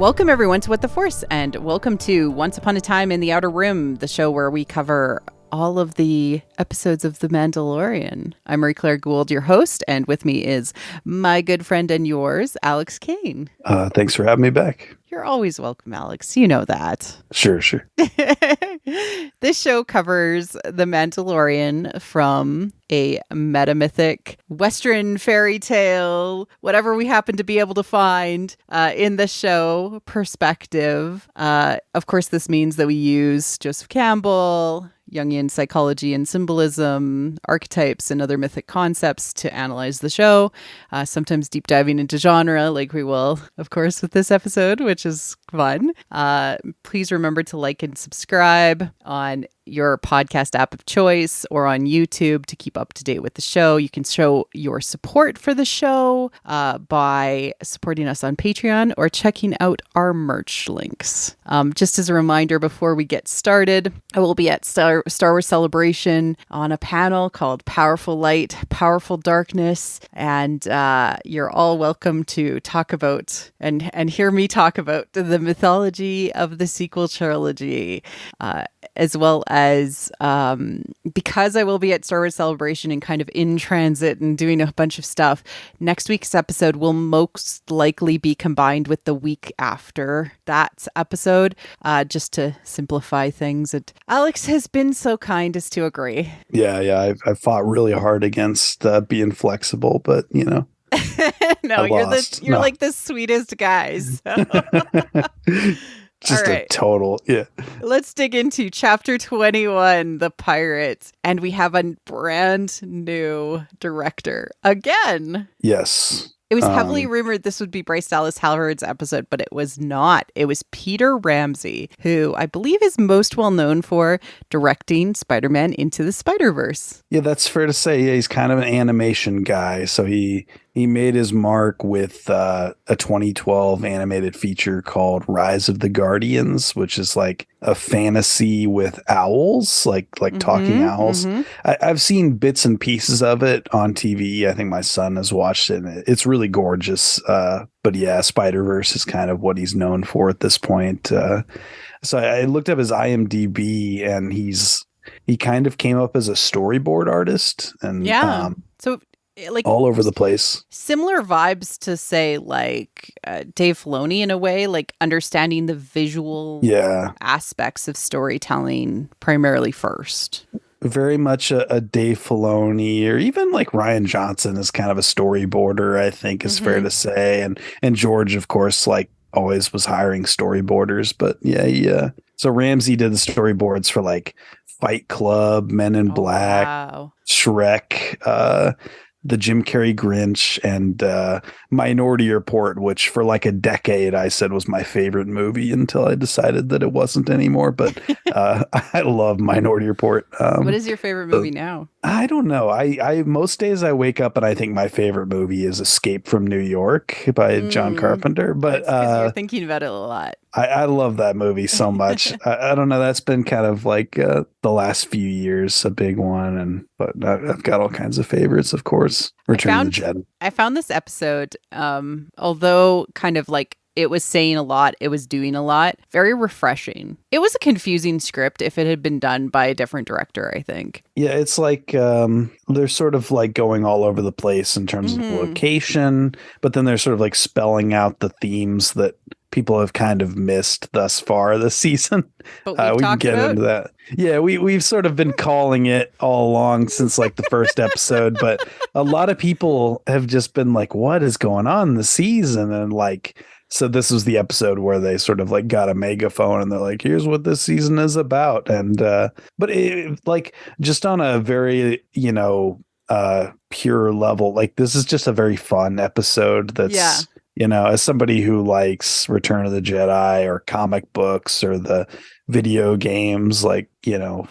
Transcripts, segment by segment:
Welcome everyone to What the Force, and welcome to Once Upon a Time in the Outer Rim, the show where we cover all of the episodes of The Mandalorian. I'm Marie-Claire Gould, your host, and with me is my good friend and yours, Alex Kane. Thanks for having me back. You're always welcome, Alex. You know that. Sure. This show covers The Mandalorian from a metamythic Western fairy tale, whatever we happen to be able to find in the show perspective. Of course, this means that we use Joseph Campbell, Jungian psychology and symbolism, archetypes, and other mythic concepts to analyze the show, sometimes deep diving into genre, like we will, of course, with this episode, which is fun. Please remember to like and subscribe on your podcast app of choice or on YouTube to keep up to date with the show. You can show your support for the show by supporting us on Patreon or checking out our merch links. Just as a reminder, before we get started, I will be at Star Wars Celebration on a panel called Powerful Light, Powerful Darkness, and you're all welcome to talk about and hear me talk about the mythology of the sequel trilogy, as well as because I will be at Star Wars Celebration and kind of in transit and doing a bunch of stuff, next week's episode will most likely be combined with the week after that episode, just to simplify things. And Alex has been so kind as to agree. Yeah. I fought really hard against being flexible, but you know. No, you're like the sweetest guys. So. Just right. A total, yeah. Let's dig into Chapter 21, The Pirates. And we have a brand new director again. Yes. It was heavily rumored this would be Bryce Dallas Howard's episode, but it was not. It was Peter Ramsey, who I believe is most well known for directing Spider-Man Into the Spider-Verse. Yeah, that's fair to say. Yeah, he's kind of an animation guy. So he made his mark with a 2012 animated feature called Rise of the Guardians, which is like a fantasy with owls, like talking owls. Mm-hmm. I've seen bits and pieces of it on TV. I think my son has watched it, and it's really gorgeous. But yeah, Spider-Verse is kind of what he's known for at this point. So I looked up his IMDb, and he kind of came up as a storyboard artist, and so like all over the place. Similar vibes to say like Dave Filoni in a way, like understanding the visual aspects of storytelling primarily first. Very much a Dave Filoni, or even like Rian Johnson is kind of a storyboarder, I think is fair to say. And George, of course, like always was hiring storyboarders, but yeah. So Ramsey did the storyboards for like Fight Club, Men in Black, Shrek, the Jim Carrey Grinch, and Minority Report, which for like a decade I said was my favorite movie until I decided that it wasn't anymore. But I love Minority Report. What is your favorite movie now? I don't know. I most days I wake up and I think my favorite movie is Escape from New York by John Carpenter. But you're thinking about it a lot. I love that movie so much. I don't know. That's been kind of like the last few years a big one, but I've got all kinds of favorites, of course. Return of the Jedi. I found this episode, although kind of like it was saying a lot, it was doing a lot, very refreshing. It was a confusing script if it had been done by a different director, I think. Yeah, it's like they're sort of like going all over the place in terms of location, but then they're sort of like spelling out the themes that people have kind of missed thus far this season. But we can get into that. Yeah, we've sort of been calling it all along since like the first episode, but a lot of people have just been like, what is going on this season? And like, so this was the episode where they sort of like got a megaphone and they're like, here's what this season is about. And but it, like just on a very, pure level, like this is just a very fun episode that's as somebody who likes Return of the Jedi or comic books or the video games, like,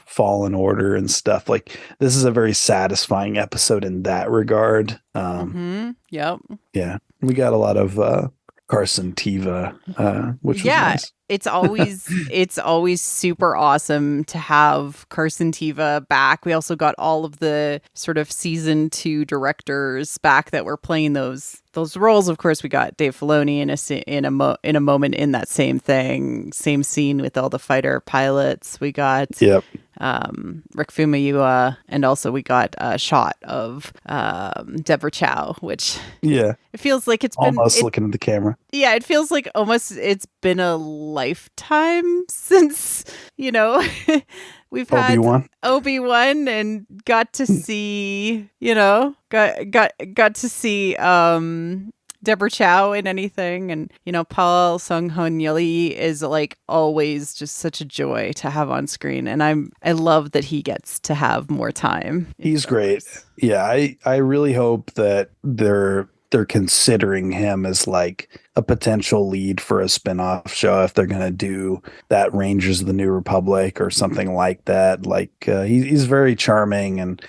Fallen Order and stuff, like this is a very satisfying episode in that regard. Yep. Yeah. We got a lot of Carson Teva, which was Yeah, nice. it's always super awesome to have Carson Teva back. We also got all of the sort of season 2 directors back that were playing those roles. Of course, we got Dave Filoni in a moment in that same scene with all the fighter pilots. We got Yep. Rick Famuyiwa, and also we got a shot of Deborah Chow, which Yeah. it feels like Almost looking at the camera. yeah, it feels like almost it's been a lifetime since, we've had Obi-Wan. Obi-Wan and got to see, got to see Deborah Chow in anything. And, Paul Sung-Hoon Yuli is like always just such a joy to have on screen. And I love that he gets to have more time. He's great. Yeah, I really hope that they're considering him as like a potential lead for a spin-off show if they're going to do that Rangers of the New Republic or something like that. Like he's very charming, and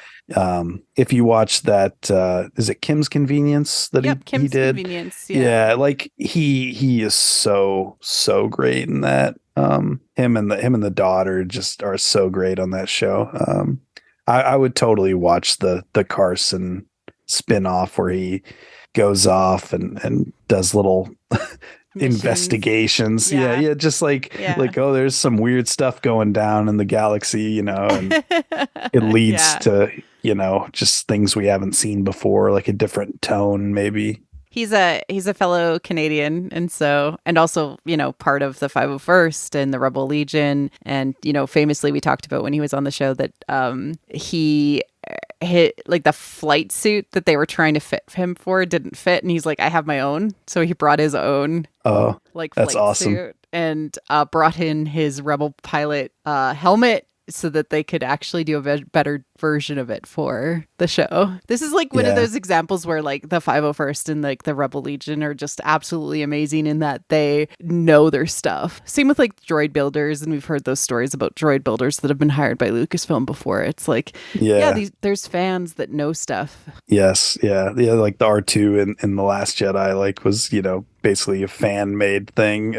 if you watch that is it Kim's Convenience that he did? Convenience, yeah, like he is so great in that. Him and the daughter just are so great on that show. I would totally watch the Carson spin-off where he goes off and does little investigations. Yeah, just like oh, there's some weird stuff going down in the galaxy, and it leads to just things we haven't seen before, like a different tone maybe. He's a fellow Canadian, and also part of the 501st and the Rebel Legion, and famously we talked about when he was on the show that he hit like the flight suit that they were trying to fit him for didn't fit, and he's like, I have my own, so he brought his own like that's flight awesome suit and brought in his Rebel pilot helmet so that they could actually do a better version of it for the show. This is like one of those examples where like the 501st and like the Rebel Legion are just absolutely amazing in that they know their stuff. Same with like droid builders, and we've heard those stories about droid builders that have been hired by Lucasfilm before. It's like, there's fans that know stuff. Yes, yeah, like the R2 in The Last Jedi, like was basically a fan made thing.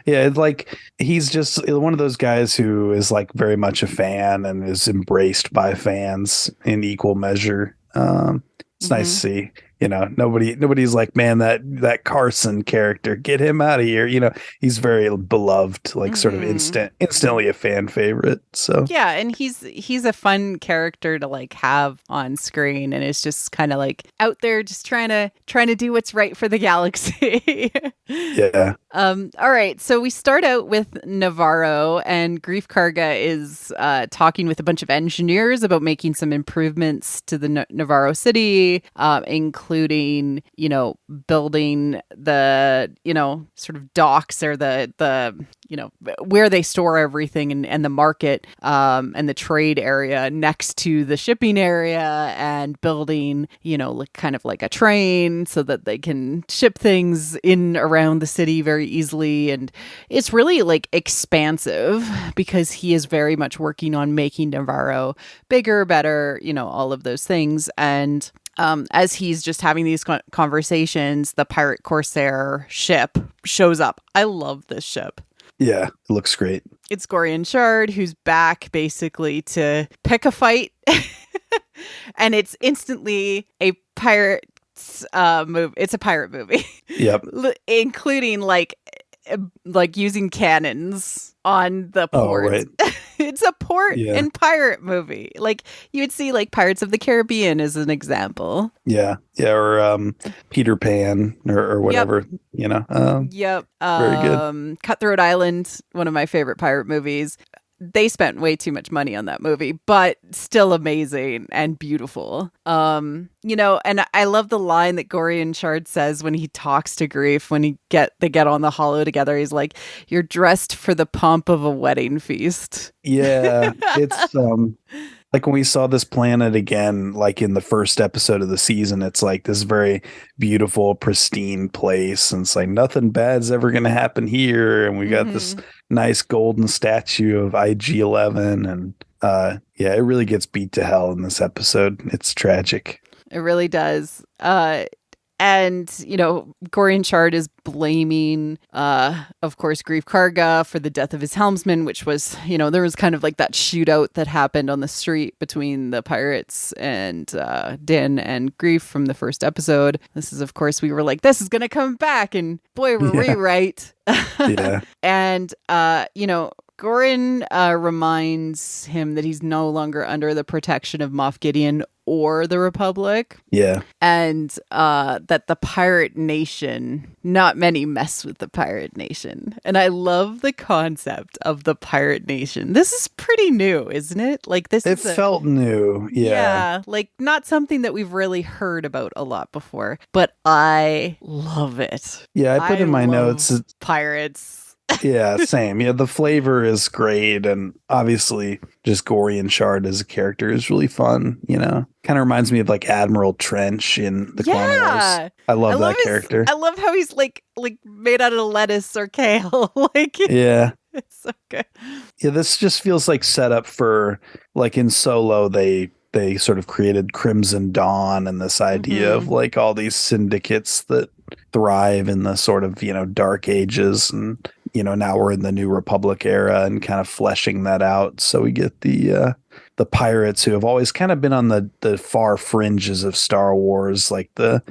It's like he's just one of those guys who is like very much a fan and is embraced by fans in equal measure. It's nice to see. Nobody's like, man, that Carson character, get him out of here. He's very beloved, like sort of instantly a fan favorite. So yeah, and he's a fun character to like have on screen, and it's just kind of like out there just trying to do what's right for the galaxy. Yeah. All right, so we start out with Navarro, and Grief Karga is talking with a bunch of engineers about making some improvements to the Navarro city, including, building the, sort of docks or the where they store everything and the market and the trade area next to the shipping area, and building, like kind of like a train so that they can ship things in around the city very easily. And it's really like expansive because he is very much working on making Navarro bigger, better, all of those things. And as he's just having these conversations, the pirate corsair ship shows up. I love this ship. Yeah, it looks great. It's Gorian Shard, who's back basically to pick a fight. And it's instantly a pirate's movie. It's a pirate movie. Yep. Including like using cannons on the port. Oh, right. It's a port and pirate movie. Like you would see like Pirates of the Caribbean as an example. Yeah. Or Peter Pan or whatever, Yep. Very good. Cutthroat Island, one of my favorite pirate movies. They spent way too much money on that movie, but still amazing and beautiful. And I love the line that Gorian Shard says when he talks to Grief, when they get on the holo together. He's like, "You're dressed for the pomp of a wedding feast." Yeah, it's like when we saw this planet again, like in the first episode of the season, it's like this very beautiful, pristine place. And it's like nothing bad's ever going to happen here. And we got this nice golden statue of IG-11. And it really gets beat to hell in this episode. It's tragic. It really does. And, Gorian Shard is blaming, of course, Grief Karga for the death of his helmsman, which was, there was kind of like that shootout that happened on the street between the pirates and Din and Grief from the first episode. This is, of course, we were like, this is going to come back. And boy, were we right. Yeah. And, Gorin reminds him that he's no longer under the protection of Moff Gideon or the Republic. Yeah. And that the Pirate Nation, not many mess with the Pirate Nation. And I love the concept of the Pirate Nation. This is pretty new, isn't it? Like this It felt new. Yeah. Yeah. Like not something that we've really heard about a lot before, but I love it. Yeah, I put in my notes pirates. Yeah, same. Yeah, the flavor is great, and obviously just Gorian Shard as a character is really fun, Kind of reminds me of like Admiral Trench in the Clone Wars. I love that character. I love how he's like made out of lettuce or kale. Yeah. It's so good. Yeah, this just feels like set up for like in Solo they sort of created Crimson Dawn and this idea of like all these syndicates that thrive in the sort of, dark ages, and now we're in the New Republic era and kind of fleshing that out. So we get the pirates who have always kind of been on the far fringes of Star Wars, like the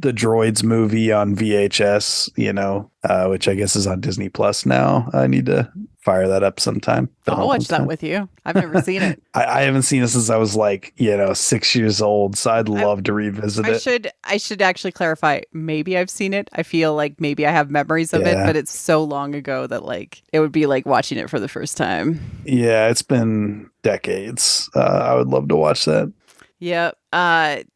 Droids movie on VHS, which I guess is on Disney Plus now. I need to fire that up sometime. I'll watch that with you. I've never seen it. I haven't seen it since I was 6 years old, so I'd love to revisit it. I should actually clarify. Maybe I've seen it. I feel like maybe I have memories of it, but it's so long ago that it would be like watching it for the first time. Yeah, it's been decades. I would love to watch that. Yeah.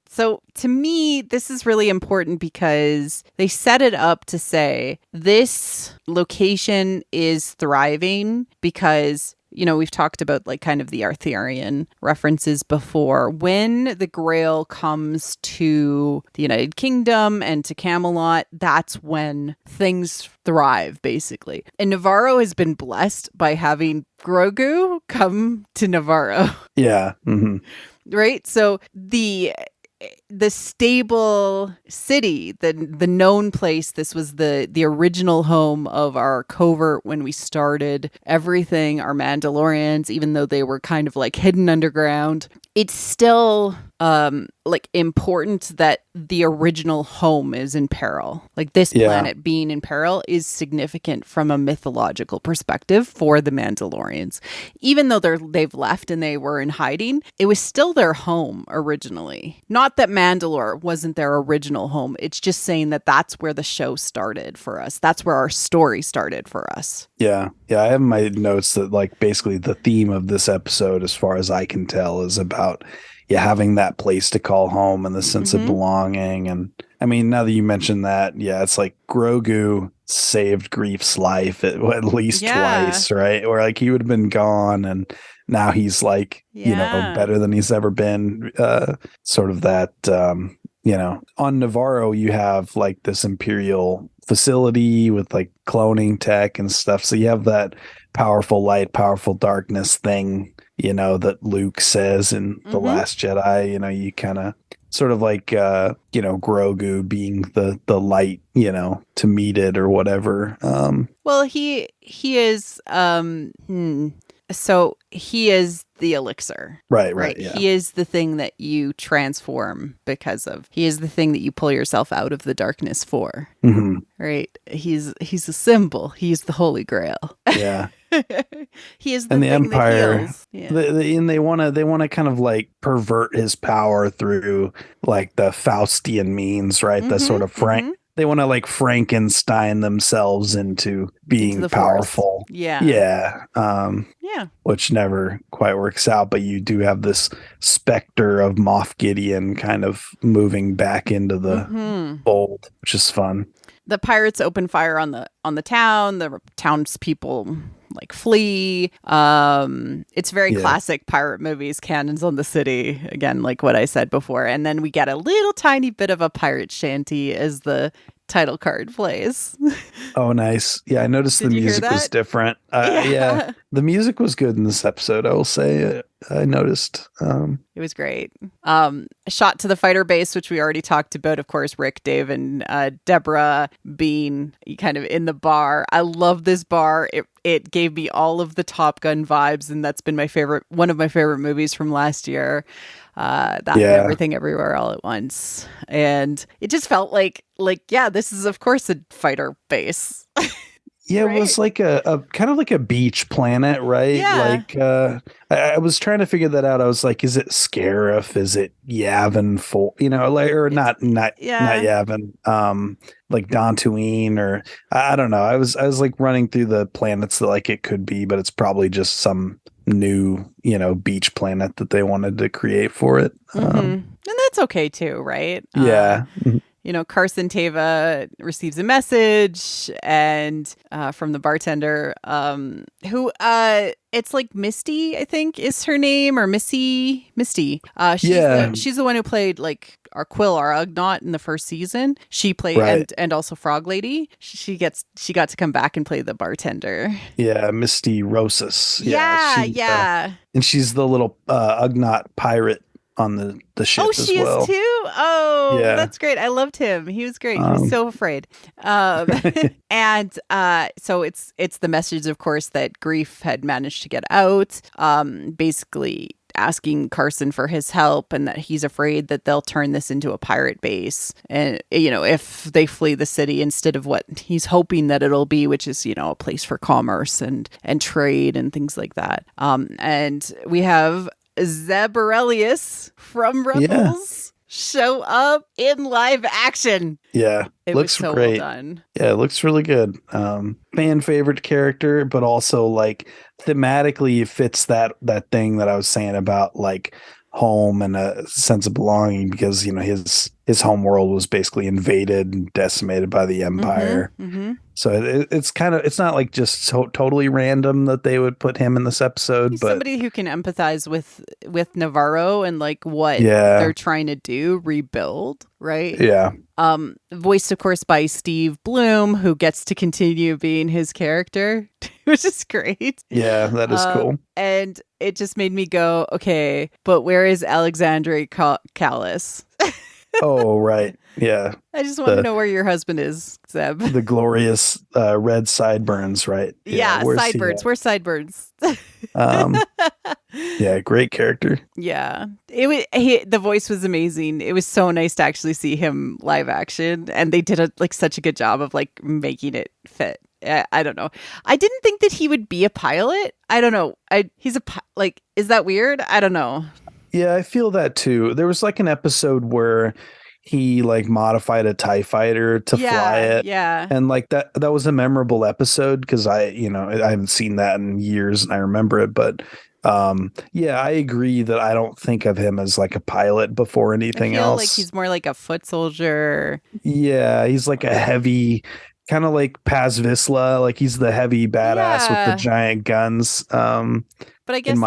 So to me, this is really important because they set it up to say this location is thriving because, we've talked about kind of the Arthurian references before. When the Grail comes to the United Kingdom and to Camelot, that's when things thrive, basically. And Navarro has been blessed by having Grogu come to Navarro. Yeah. Mm-hmm. Right? So the stable city, the known place, this was the original home of our covert when we started everything, our Mandalorians, even though they were kind of hidden underground. It's still important that the original home is in peril. This planet being in peril is significant from a mythological perspective for the Mandalorians. Even though they've left and they were in hiding, it was still their home originally. Not that Mandalore wasn't their original home. It's just saying that that's where the show started for us. That's where our story started for us. Yeah. Yeah, I have in my notes that basically the theme of this episode, as far as I can tell, is about having that place to call home and the sense of belonging. And I mean, now that you mentioned that, it's like Grogu saved Grief's life at least twice, right? Or he would have been gone, and now he's better than he's ever been. Sort of that, on Navarro, you have this Imperial facility with cloning tech and stuff. So you have that powerful light, powerful darkness thing, that Luke says in The Last Jedi. You kind of sort of Grogu being the light, to meet it or whatever. Well, he is, so he is the elixir. Right. Yeah. He is the thing that you transform because of. He is the thing that you pull yourself out of the darkness for. Mm-hmm. Right. He's a symbol. He's the Holy Grail. Yeah. He is the thing Empire. That heals. Yeah. And they want to kind of pervert his power through the Faustian means, right? The sort of they want to Frankenstein themselves into being powerful. Force. Yeah. Yeah. Which never quite works out, but you do have this specter of Moff Gideon kind of moving back into the fold, which is fun. The pirates open fire on the town. The townspeople flee. It's very classic pirate movies, cannons on the city, again, like what I said before. And then we get a little tiny bit of a pirate shanty as the title card plays. Oh, nice. Yeah, I noticed the music was different. Yeah, the music was good in this episode, I will say. I noticed. It was great. A shot to the fighter base, which we already talked about. Of course, Rick, Dave, and Deborah being kind of in the bar. I love this bar. It gave me all of the Top Gun vibes, and that's been one of my favorite movies from last year. And Everything Everywhere All at Once. And it just felt like, this is of course a fighter base. Yeah, right? It was like a kind of like a beach planet, right? Yeah. Like I was trying to figure that out. I was like, is it Scarif? Is it Yavin? Not Yavin. Like Dantooine, or I don't know. I was like running through the planets that like it could be, but it's probably just some new, beach planet that they wanted to create for it. And that's okay too, right? Yeah. Carson Teva receives a message and from the bartender, who it's like Misty, I think is her name, or Misty. She's the one who played like our Ugnaught in the first season. She played right. and also Frog Lady. She got to come back and play the bartender. Yeah, Misty Rosas. Yeah. And she's the little Ugnaught pirate on the ship as well. Oh, she is too? Oh, yeah. That's great. I loved him. He was great. He was so afraid. And so it's the message, of course, that Grief had managed to get out, basically asking Carson for his help, and that he's afraid that they'll turn this into a pirate base. And, if they flee the city instead of what he's hoping that it'll be, which is, a place for commerce and trade and things like that. And we have Zeb Aurelius from Rebels show up in live action. Yeah, it looks was so great. Well done. Yeah, it looks really good. Fan favorite character, but also like thematically fits that thing that I was saying about like home and a sense of belonging, because his home world was basically invaded and decimated by the Empire. So it's not like just totally random that they would put him in this episode. He's but somebody who can empathize with Navarro and like what they're trying to do, rebuild, right? Yeah. Voiced, of course, by Steve Bloom, who gets to continue being his character, which is great. Yeah, that is cool. And it just made me go, okay, but where is Alexandre Callis? Oh, right. Yeah. I just want to know where your husband is, Zeb. The glorious red sideburns, right? Yeah, sideburns. Where's sideburns? Yeah, great character. Yeah. The voice was amazing. It was so nice to actually see him live action, and they did such a good job of like making it fit. I don't know. I didn't think that he would be a pilot. I don't know. Is that weird? I don't know. Yeah, I feel that too. There was like an episode where he like modified a TIE fighter to fly it. Yeah. And like that was a memorable episode because I haven't seen that in years and I remember it. But I agree that I don't think of him as like a pilot before anything else. Like he's more like a foot soldier. Yeah, he's like a heavy, kind of like Paz Vizsla, like he's the heavy badass with the giant guns. But I guess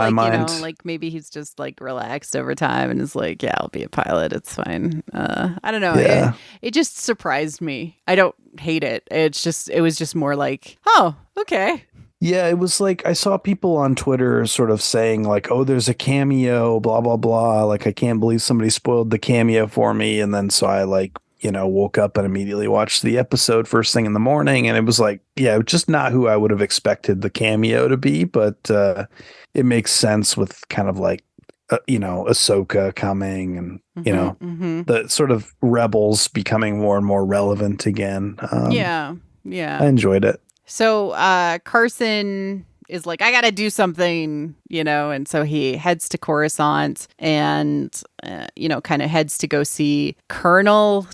like maybe he's just like relaxed over time and is like, yeah, I'll be a pilot. It's fine. I don't know. Yeah. It just surprised me. I don't hate it. It was just more like, oh, okay. Yeah, it was like I saw people on Twitter sort of saying like, oh, there's a cameo, blah, blah, blah. Like, I can't believe somebody spoiled the cameo for me. And then so I like, woke up and immediately watched the episode first thing in the morning. And it was like, just not who I would have expected the cameo to be. But it makes sense with kind of like, Ahsoka coming and, the sort of rebels becoming more and more relevant again. Yeah. I enjoyed it. So Carson is like, I got to do something, and so he heads to Coruscant and, kind of heads to go see Colonel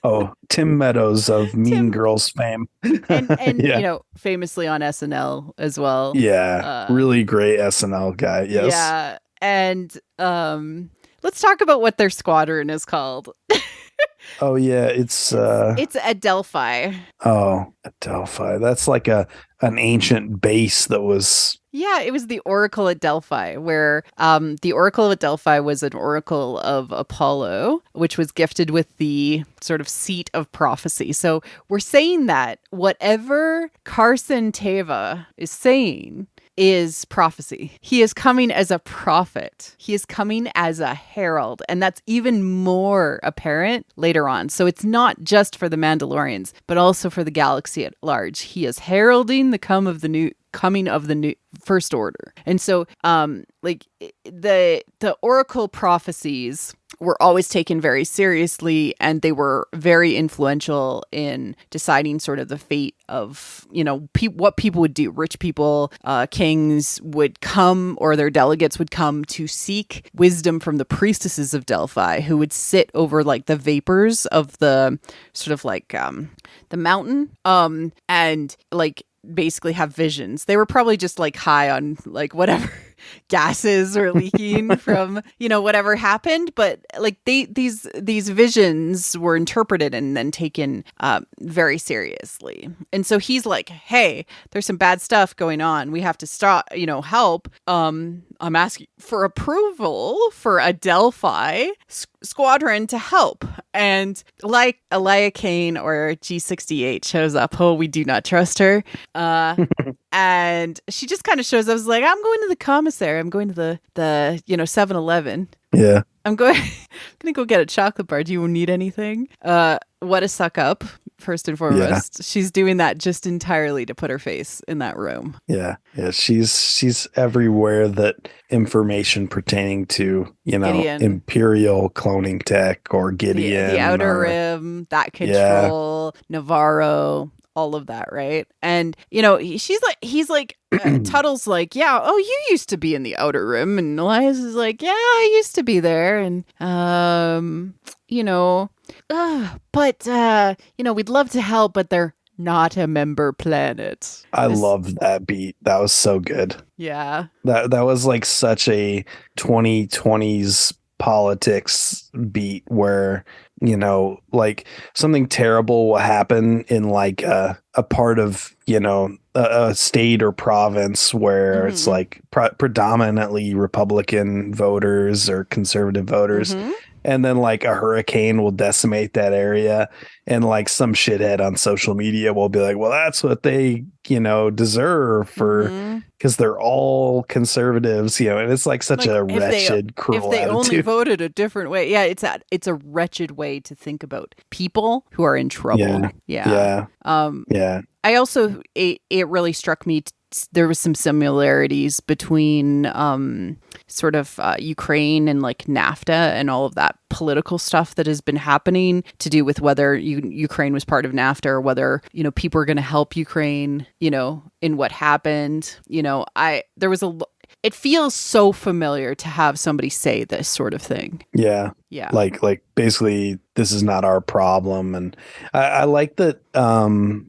Oh, Tim Meadows of Mean Girls fame. and famously on SNL as well. Yeah, really great SNL guy, yes. Yeah, and let's talk about what their squadron is called. Oh yeah, it's Adelphi. Oh, Adelphi. That's like an ancient base that was. Yeah, it was the Oracle at Delphi, where the Oracle at Delphi was an oracle of Apollo, which was gifted with the sort of seat of prophecy. So we're saying that whatever Carson Teva is saying is prophecy. He is coming as a prophet. He is coming as a herald. And that's even more apparent later on. So it's not just for the Mandalorians, but also for the galaxy at large. He is heralding the coming of the new First Order. And so like the oracle prophecies were always taken very seriously, and they were very influential in deciding sort of the fate of, you know, what people would do. Rich people, kings would come, or their delegates would come to seek wisdom from the priestesses of Delphi, who would sit over like the vapors of the sort of like the mountain, and like basically have visions. They were probably just like high on like whatever gases or leaking from, you know, whatever happened, but like these visions were interpreted and then taken very seriously. And so he's like, hey, there's some bad stuff going on, we have to stop, you know, help. I'm asking for approval for a Delphi squadron to help. And like Elia Kane or G68 shows up. Oh, we do not trust her. And she just kind of shows up, like, I'm going to the commissary. I'm going to the 7-Eleven. Yeah. I'm going to go get a chocolate bar. Do you need anything? What a suck up, first and foremost. Yeah. She's doing that just entirely to put her face in that room. Yeah. Yeah. She's everywhere that information pertaining to, you know, Gideon. Imperial cloning tech or Gideon. The Outer Rim, that control, Navarro, all of that, right? And, you know, he's like, Tuttle's like, yeah, oh, you used to be in the Outer Rim. And Elias is like, yeah, I used to be there. And, you know, but, you know, we'd love to help, but they're not a member planet. I love that beat. That was so good. Yeah. That was like such a 2020s politics beat where, you know, like something terrible will happen in like a part of, you know, a state or province where it's like predominantly Republican voters or conservative voters. And then like a hurricane will decimate that area, and like some shithead on social media will be like, well, that's what they, you know, deserve for, because they're all conservatives, you know, and it's like such a wretched, cruel attitude. If they only voted a different way. Yeah, it's a wretched way to think about people who are in trouble. Yeah. I also, it really struck me there was some similarities between sort of Ukraine and like NAFTA and all of that political stuff that has been happening to do with whether Ukraine was part of NAFTA or whether, you know, people are going to help Ukraine, you know, in what happened. You know, it feels so familiar to have somebody say this sort of thing. Yeah. Yeah. Like basically this is not our problem. And I like that. I mean,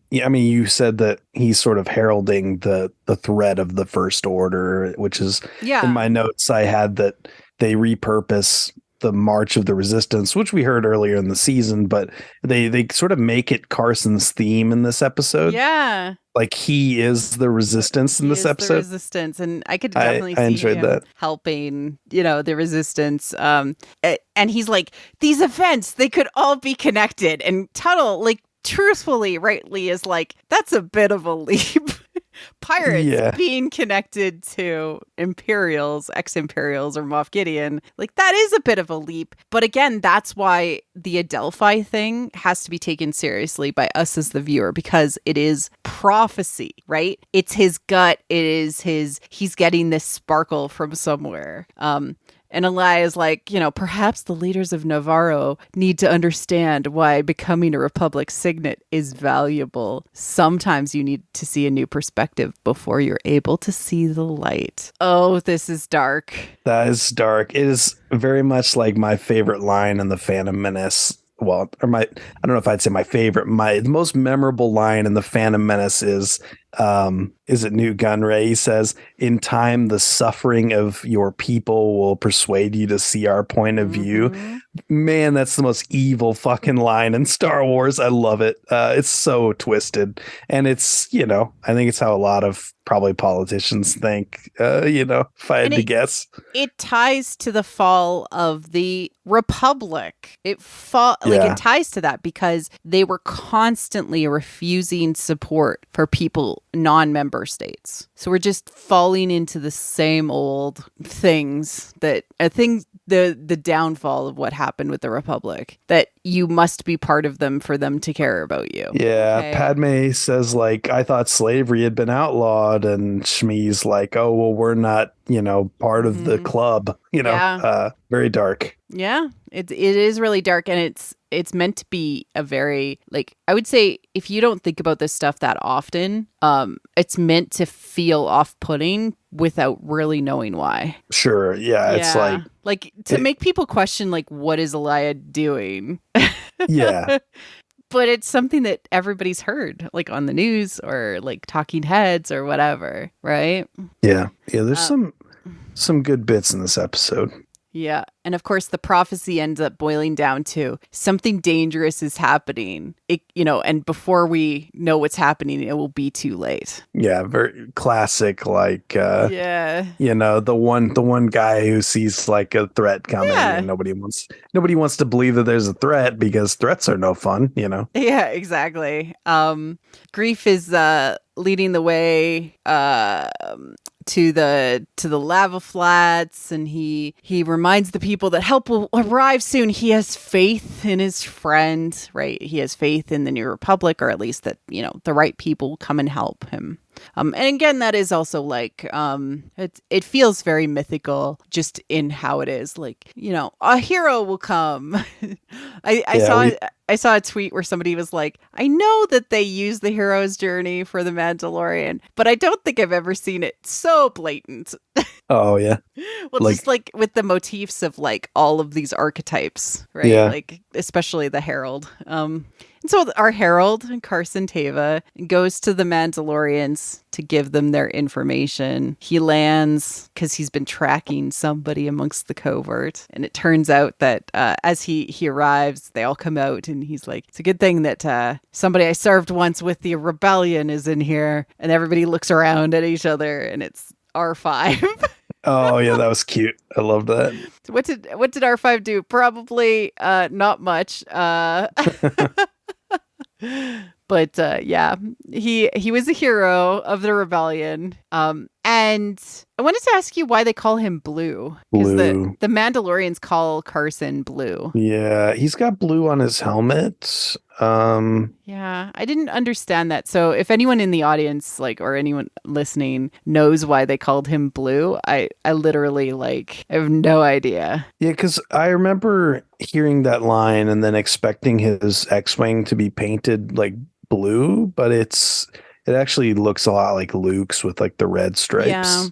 you said that he's sort of heralding the threat of the First Order, which is in my notes. I had that they repurpose the March of the Resistance, which we heard earlier in the season, but they sort of make it Carson's theme in this episode. Yeah. Like he is the resistance in this episode. The resistance, and I could definitely see him that. Helping, you know, the resistance. And he's like, these events, they could all be connected. And Tuttle, like, truthfully, rightly, is like, that's a bit of a leap. Pirates being connected to Imperials, ex-Imperials, or Moff Gideon, like that is a bit of a leap. But again, that's why the Adelphi thing has to be taken seriously by us as the viewer, because it is prophecy, right? It's his gut. It is he's getting this sparkle from somewhere. And Eli is like, you know, perhaps the leaders of Navarro need to understand why becoming a Republic signet is valuable. Sometimes you need to see a new perspective before you're able to see the light. Oh, this is dark. That is dark. It is very much like my favorite line in The Phantom Menace. Well, or I don't know if I'd say my favorite. The most memorable line in The Phantom Menace is it Newt Gunray? He says, "In time, the suffering of your people will persuade you to see our point of view." Man, that's the most evil fucking line in Star Wars. I love it. It's so twisted, and it's, you know, I think it's how a lot of probably politicians think. You know, if I had to guess, it ties to the fall of the Republic. It ties to that because they were constantly refusing support for people non-member states. So we're just falling into the same old things that I think the downfall of what happened with the Republic, that you must be part of them for them to care about you. Yeah, Okay. Padme says, like, I thought slavery had been outlawed, and Shmi's like, oh, well, we're not, part of the club, very dark. Yeah, it is really dark, and it's meant to be a very, like, I would say if you don't think about this stuff that often, it's meant to feel off-putting without really knowing why. Sure, yeah. It's like to make people question, like, what is Elia doing? Yeah. But it's something that everybody's heard, like on the news or like talking heads or whatever, right? Yeah. There's some good bits in this episode. Yeah. And of course, the prophecy ends up boiling down to something dangerous is happening. And before we know what's happening, it will be too late. Yeah, very classic. Like, the one guy who sees like a threat coming, and nobody wants to believe that there's a threat because threats are no fun. Yeah, exactly. Grief is leading the way to the lava flats, and he reminds the people that help will arrive soon. He has faith in his friend, right? He has faith in the New Republic, or at least that the right people will come and help him. And again, that is also like it feels very mythical just in how it is. Like, a hero will come. I saw a tweet where somebody was like, I know that they use the hero's journey for the Mandalorian, but I don't think I've ever seen it so blatant. Oh, yeah. Well, just like with the motifs of like all of these archetypes, right? Yeah. Like especially the herald. And so our herald, Carson Teva, goes to the Mandalorians to give them their information. He lands because he's been tracking somebody amongst the covert. And it turns out that as he arrives, they all come out and he's like, it's a good thing that somebody I served once with the rebellion is in here. And everybody looks around at each other and it's R5. Oh yeah, that was cute. I love that. What did R5 do? Probably not much. But yeah, he was a hero of the rebellion. And I wanted to ask you why they call him Blue. Because the Mandalorians call Carson Blue. Yeah, he's got blue on his helmet. Yeah, I didn't understand that. So if anyone in the audience, like, or anyone listening knows why they called him Blue, I literally, like, I have no idea. Yeah, because I remember hearing that line and then expecting his X-Wing to be painted like blue, but it actually looks a lot like Luke's with like the red stripes.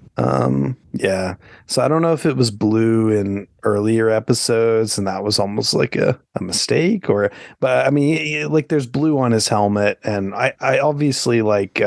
Yeah. So I don't know if it was blue in earlier episodes and that was almost like a mistake, but I mean, like there's blue on his helmet, and I obviously like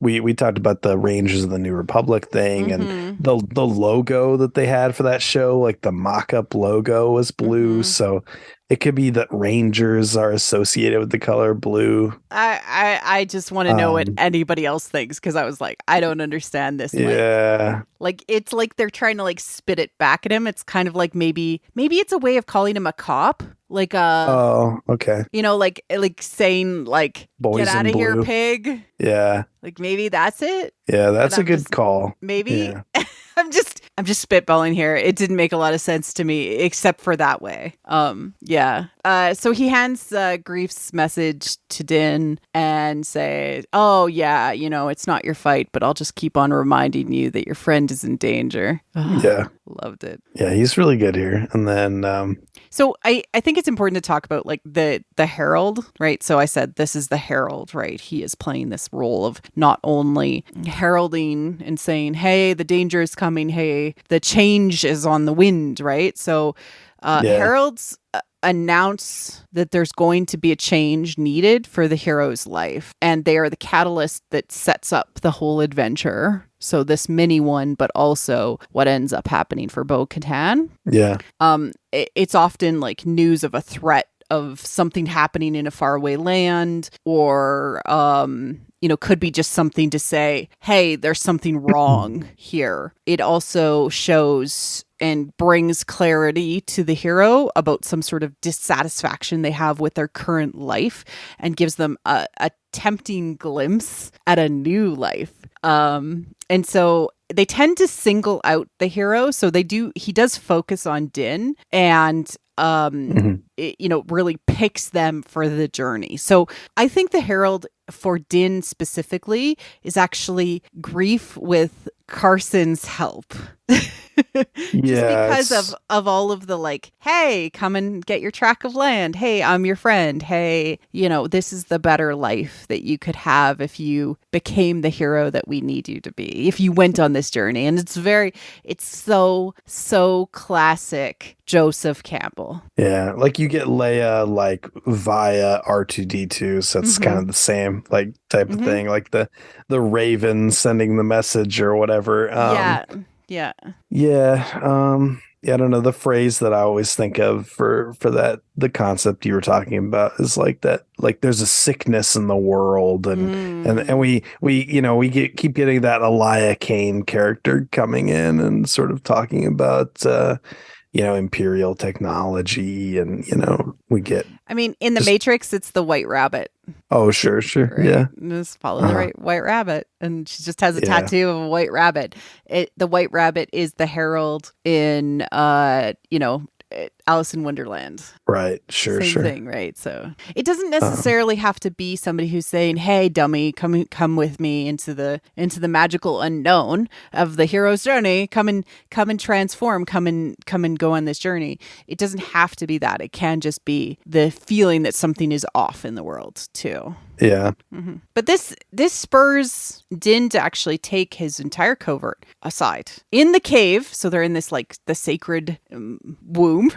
we talked about the Rangers of the New Republic thing, and the logo that they had for that show, like the mock-up logo was blue. So it could be that Rangers are associated with the color blue. I just want to know what anybody else thinks, because I was like, I don't understand this. Yeah. Like it's like they're trying to like spit it back at him. It's kind of like maybe it's a way of calling him a cop. Like oh, okay. Like saying like, Boys get out of here, blue. Pig. Yeah. Like maybe that's it. Yeah, that's a good call. Maybe. Yeah. I'm just spitballing here. It didn't make a lot of sense to me, except for that way. Yeah. So he hands Grief's message to Din and say, "Oh yeah, it's not your fight, but I'll just keep on reminding you that your friend is in danger." Yeah. Loved it. Yeah, he's really good here. And then so I think it's important to talk about like the herald, right? So I said this is the herald, right? He is playing this role of not only heralding and saying, "Hey, the danger is coming. Hey, the change is on the wind," right? So heralds announce that there's going to be a change needed for the hero's life, and they are the catalyst that sets up the whole adventure. So this mini one, but also what ends up happening for Bo-Katan. Yeah. It's often like news of a threat of something happening in a faraway land, or could be just something to say, hey, there's something wrong here. It also shows brings clarity to the hero about some sort of dissatisfaction they have with their current life, and gives them a tempting glimpse at a new life. And so they tend to single out the hero. So he does focus on Din, and really picks them for the journey. So I think the herald for Din specifically is actually grief with Carson's help. Just because of all of the like, hey, come and get your tract of land. Hey, I'm your friend. Hey, this is the better life that you could have if you became the hero that we need you to be, if you went on this journey. And it's so classic Joseph Campbell. Yeah, like you get Leia like via R2D2, so it's kind of the same like type of thing, like the Raven sending the message or whatever. Yeah. I don't know. The phrase that I always think of for that, the concept you were talking about is like that, like there's a sickness in the world, and we keep getting that Elia Kane character coming in and sort of talking about imperial technology, and we get. I mean, in the Matrix, it's the White Rabbit. Oh, sure, right? Yeah. Just follow the white rabbit, and she just has a tattoo of a white rabbit. The white rabbit is the herald in Alice in Wonderland. Right. Sure. Same thing, right? So it doesn't necessarily have to be somebody who's saying, "Hey, dummy, come with me into the magical unknown of the hero's journey. Come and transform. Come and go on this journey." It doesn't have to be that. It can just be the feeling that something is off in the world too. Yeah. But this spurs Din to actually take his entire covert aside in the cave. So they're in this like the sacred womb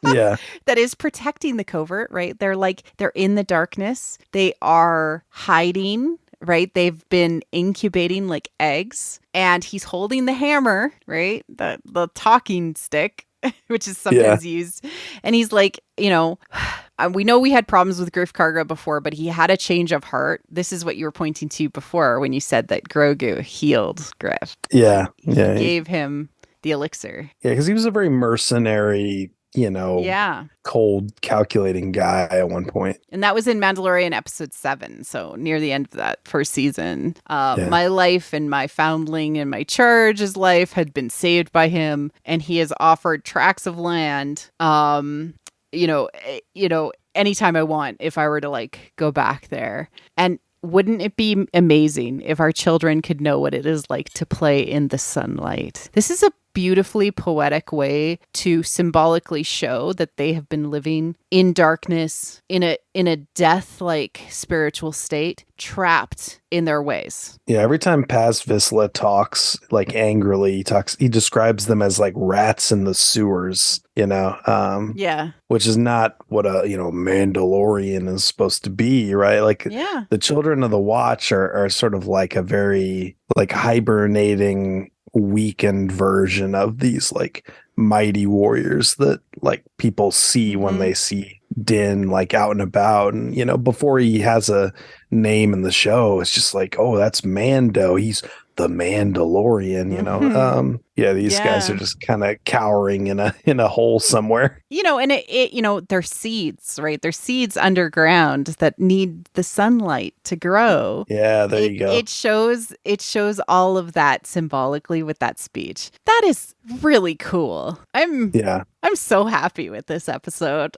that is protecting the covert, right? They're in the darkness. They are hiding, right? They've been incubating like eggs, and he's holding the hammer, right? The talking stick, which is sometimes used. And he's like, we know we had problems with Griff Karga before, but he had a change of heart. This is what you were pointing to before when you said that Grogu healed Griff. Yeah. He gave him the elixir. Yeah, because he was a very mercenary, cold, calculating guy at one point. And that was in Mandalorian episode 7. So near the end of that first season. My life and my foundling and my charge's life had been saved by him. And he has offered tracts of land, anytime I want, if I were to like go back there. And wouldn't it be amazing if our children could know what it is like to play in the sunlight? This is a beautifully poetic way to symbolically show that they have been living in darkness, in a death-like spiritual state, trapped in their ways. Yeah, every time Paz Vizsla talks like angrily, he describes them as like rats in the sewers, which is not what a Mandalorian is supposed to be, right? Like the children of the Watch are sort of like a very like hibernating, weakened version of these like mighty warriors that like people see when they see Din like out and about, and before he has a name in the show, it's just like, oh, that's Mando, he's the Mandalorian, these guys are just kind of cowering in a hole somewhere, and it they're seeds, right? They're seeds underground that need the sunlight to grow. There you go. It shows all of that symbolically with that speech. That is really cool. I'm so happy with this episode.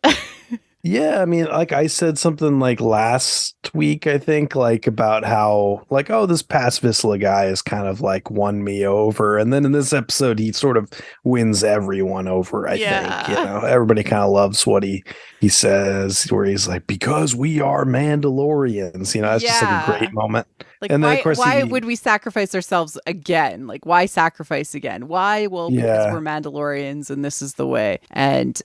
Yeah, I mean, like I said something like last week, I think, like about how like, oh, this Paz Vizsla guy is kind of like won me over. And then in this episode, he sort of wins everyone over, I think. Everybody kind of loves what he says, where he's like, because we are Mandalorians. It's just like a great moment. Like, and then, of course, why would we sacrifice ourselves again? Like, why sacrifice again? Why? Well, because we're Mandalorians and this is the way. And,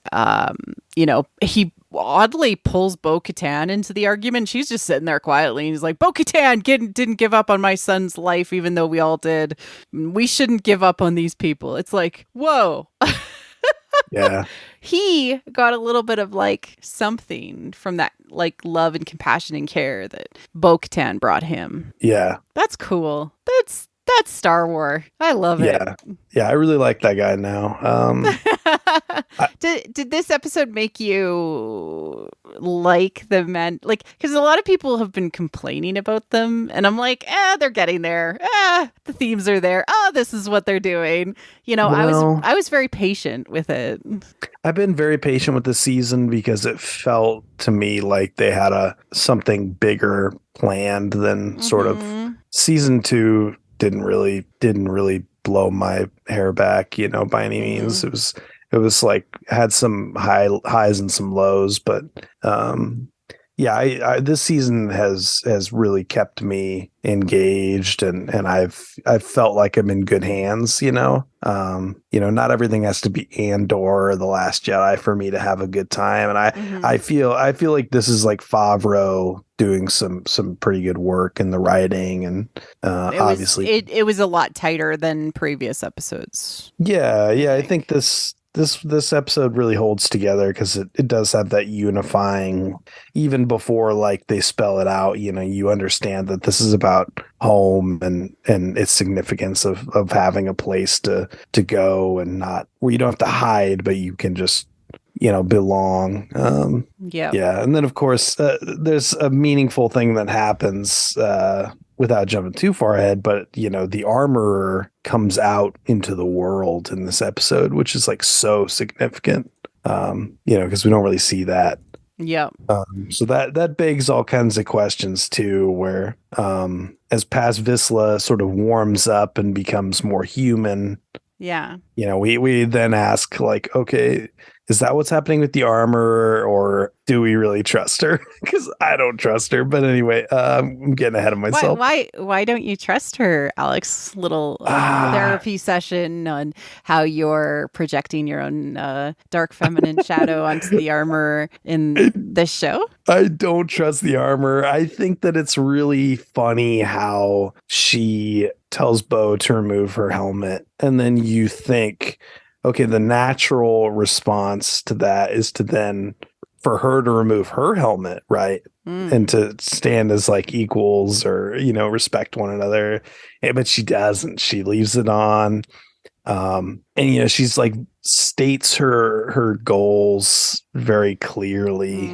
he oddly pulls Bo-Katan into the argument. She's just sitting there quietly, and he's like, Bo-Katan didn't give up on my son's life, even though we all did. We shouldn't give up on these people. It's like, whoa. Yeah. He got a little bit of like something from that like love and compassion and care that Bo-Katan brought him. Yeah. That's cool. That's Star Wars. I love it. Yeah, I really like that guy now. Did this episode make you like the men? Like, because a lot of people have been complaining about them, and I'm like, they're getting there. The themes are there. Oh, this is what they're doing. I was very patient with it. I've been very patient with the season because it felt to me like they had something bigger planned than sort of season 2 didn't really blow my hair back, by any means. It was like had some highs and some lows, but I this season has really kept me engaged, and I've felt like I'm in good hands. Not everything has to be Andor or The Last Jedi for me to have a good time, and I feel like this is like Favreau doing some pretty good work in the writing, and obviously it was a lot tighter than previous episodes. Yeah, I think this episode really holds together because it does have that unifying, even before like they spell it out, you understand that this is about home and its significance of having a place to go, and not where you don't have to hide, but you can just belong. Yeah. And then of course there's a meaningful thing that happens without jumping too far ahead, but the armorer comes out into the world in this episode, which is like so significant, because we don't really see that. Yeah. So that begs all kinds of questions too, where as Paz Vizsla sort of warms up and becomes more human, we then ask like, okay, is that what's happening with the armor, or do we really trust her? Because I don't trust her. But anyway, I'm getting ahead of myself. Why don't you trust her, Alex? Little therapy session on how you're projecting your own dark feminine shadow onto the armor in this show. I don't trust the armor. I think that it's really funny how she tells Bo to remove her helmet, and then you think, okay, the natural response to that is to then for her to remove her helmet, right? And to stand as like equals, or, respect one another. But she doesn't. She leaves it on. And, she's like states her goals very clearly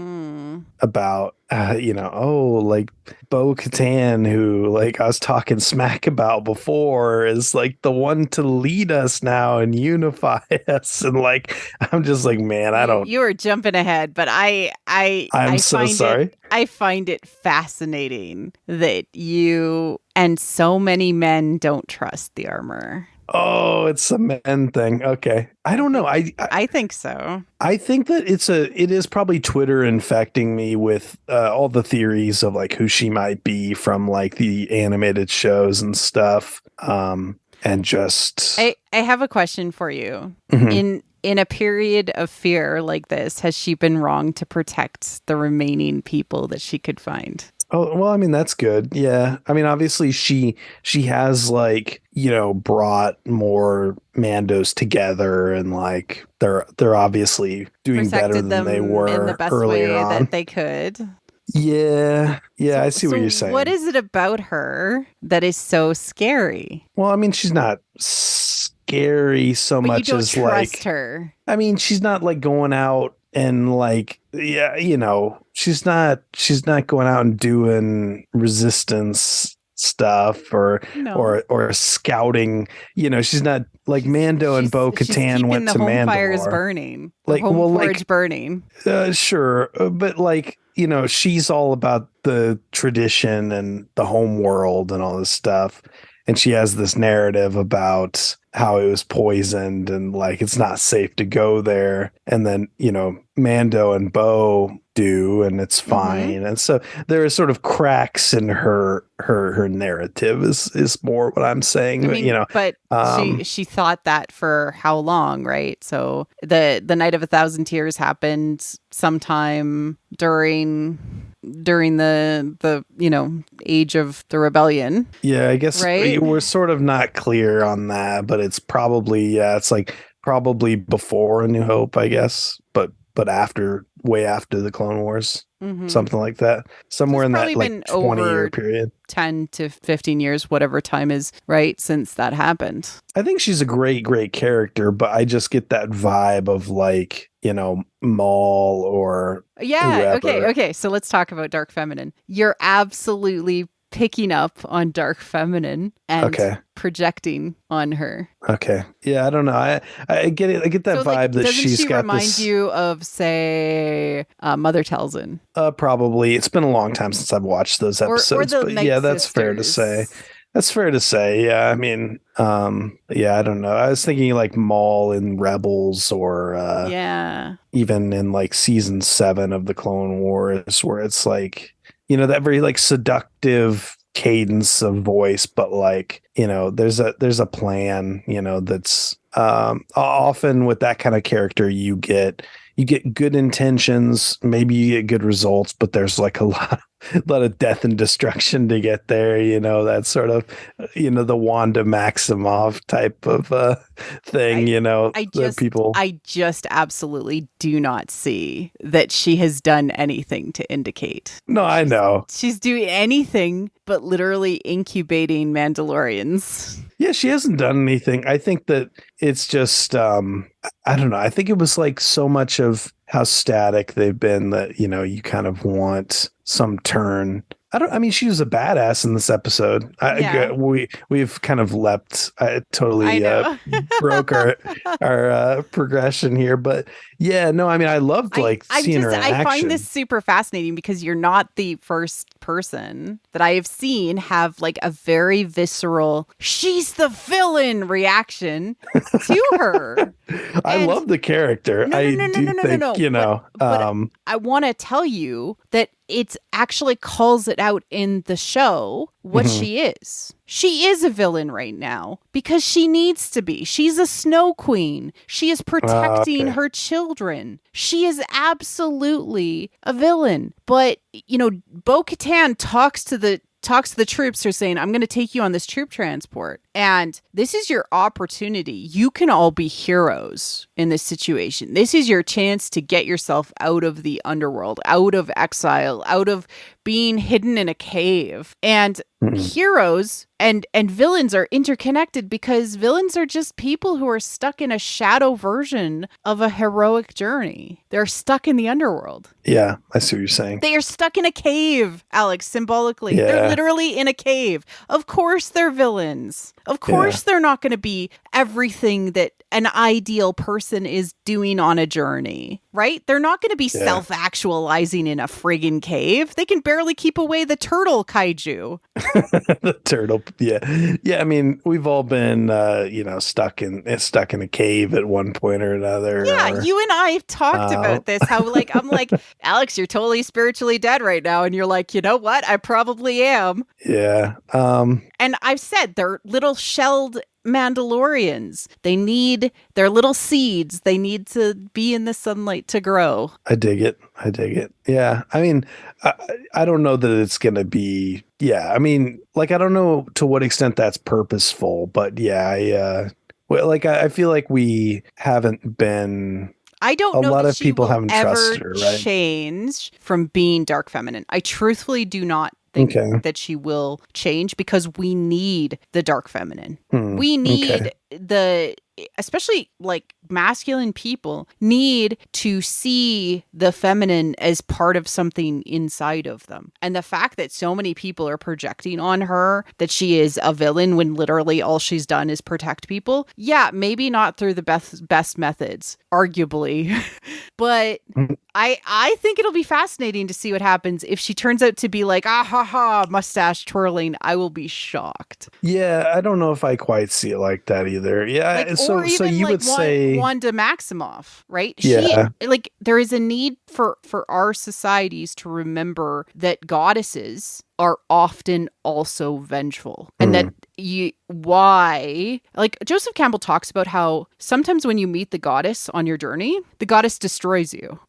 about, like Bo Katan, who like I was talking smack about before, is like the one to lead us now and unify us. And like, I'm just like, man, I don't. You were jumping ahead, but I'm so sorry. I find it fascinating that you and so many men don't trust the armor. Oh, it's a men thing. Okay. I don't know. I think so. I think that it is probably Twitter infecting me with all the theories of like who she might be from like the animated shows and stuff. And just I have a question for you. In a period of fear like this, has she been wrong to protect the remaining people that she could find? Oh, well, I mean, that's good. Yeah. I mean, obviously she has like, brought more Mandos together, and like they're obviously doing better than they were in the best earlier way on. that they could. Yeah. I see what you're saying. What is it about her that is so scary? Well, I mean, she's not scary so much as like, trust her. I mean, she's not like going out and like, she's not going out and doing resistance stuff or scouting. She's not like Mando and Bo Katan went to Mandalore. The home fires burning, like home forge burning. Sure, but like she's all about the tradition and the home world and all this stuff, and she has this narrative about how it was poisoned and like it's not safe to go there, and then Mando and Bo do, and it's fine. And so there are sort of cracks in her narrative is more what I'm saying. I mean, but she thought that for how long, right? So the Night of 1,000 Tears happened sometime during the age of the rebellion. Yeah, I guess right? We're sort of not clear on that, but it's probably it's like probably before A New Hope, I guess, but way after the Clone Wars. something like that. Somewhere in that like 20-year period. 10 to 15 years, whatever time is right since that happened. I think she's a great character, but I just get that vibe of like, Maul or whoever. Okay. So let's talk about Dark Feminine. You're absolutely picking up on Dark Feminine and projecting on her. Okay. Yeah, I don't know. I get it. I get that vibe that she's got remind this... you of, say, Mother Talzin? Probably. It's been a long time since I've watched those episodes. Or the but yeah, that's fair to say. That's fair to say. Yeah, I mean, I don't know. I was thinking like Maul in Rebels or even in like season 7 of the Clone Wars, where it's like, that very like seductive cadence of voice, but like, there's a plan, that's often with that kind of character, you get good intentions, maybe you get good results, but there's like a lot of death and destruction to get there, that sort of, the Wanda Maximoff type of thing, I just absolutely do not see that she has done anything to indicate. No, I know. She's doing anything but literally incubating Mandalorians. Yeah, she hasn't done anything. I think that it's just, I don't know. I think it was like so much of how static they've been that, you kind of want some turn. I mean, she was a badass in this episode. We've kind of leapt. I totally broke our progression here, but yeah, no, I mean, I loved seeing her in action. I find this super fascinating because you're not the first person that I have seen have like a very visceral, she's the villain reaction to her. I love the character. I want to tell you that it actually calls it out in the show what she is. She is a villain right now because she needs to be. She's a snow queen. She is protecting her children. She is absolutely a villain. But, Bo-Katan talks to the troops who are saying, I'm going to take you on this troop transport. And this is your opportunity. You can all be heroes in this situation. This is your chance to get yourself out of the underworld, out of exile, out of being hidden in a cave. And heroes and villains are interconnected because villains are just people who are stuck in a shadow version of a heroic journey. They're stuck in the underworld. Yeah, I see what you're saying. They are stuck in a cave, Alex, symbolically. Yeah. They're literally in a cave. Of course they're villains. Of course they're not going to be everything that an ideal person is doing on a journey, right? They're not going to be self-actualizing in a friggin' cave. They can barely keep away the turtle kaiju. The turtle, yeah. I mean, we've all been, stuck in a cave at one point or another. Yeah, you and I have talked about this. How I'm like, Alex, you're totally spiritually dead right now, and you're like, you know what? I probably am. Yeah. And I've said they're little shelled Mandalorians. They need their little seeds. They need to be in the sunlight to grow. I dig it. Yeah. I mean, I don't know that it's going to be, I mean, like, I don't know to what extent that's purposeful, but I feel like we haven't been... I don't know a lot that of people haven't trusted her, right? Change from being Dark Feminine. I truthfully do not think that she will change because we need the Dark Feminine. We need especially like masculine people need to see the feminine as part of something inside of them. And the fact that so many people are projecting on her that she is a villain when literally all she's done is protect people. Yeah, maybe not through the best methods, arguably. But I think it'll be fascinating to see what happens if she turns out to be like, mustache twirling. I will be shocked. Yeah, I don't know if I quite see it like that either. Yeah, so you would say Wanda Maximoff, right? Yeah. There is a need for our societies to remember that goddesses are often also vengeful, and that Joseph Campbell talks about how sometimes when you meet the goddess on your journey, the goddess destroys you.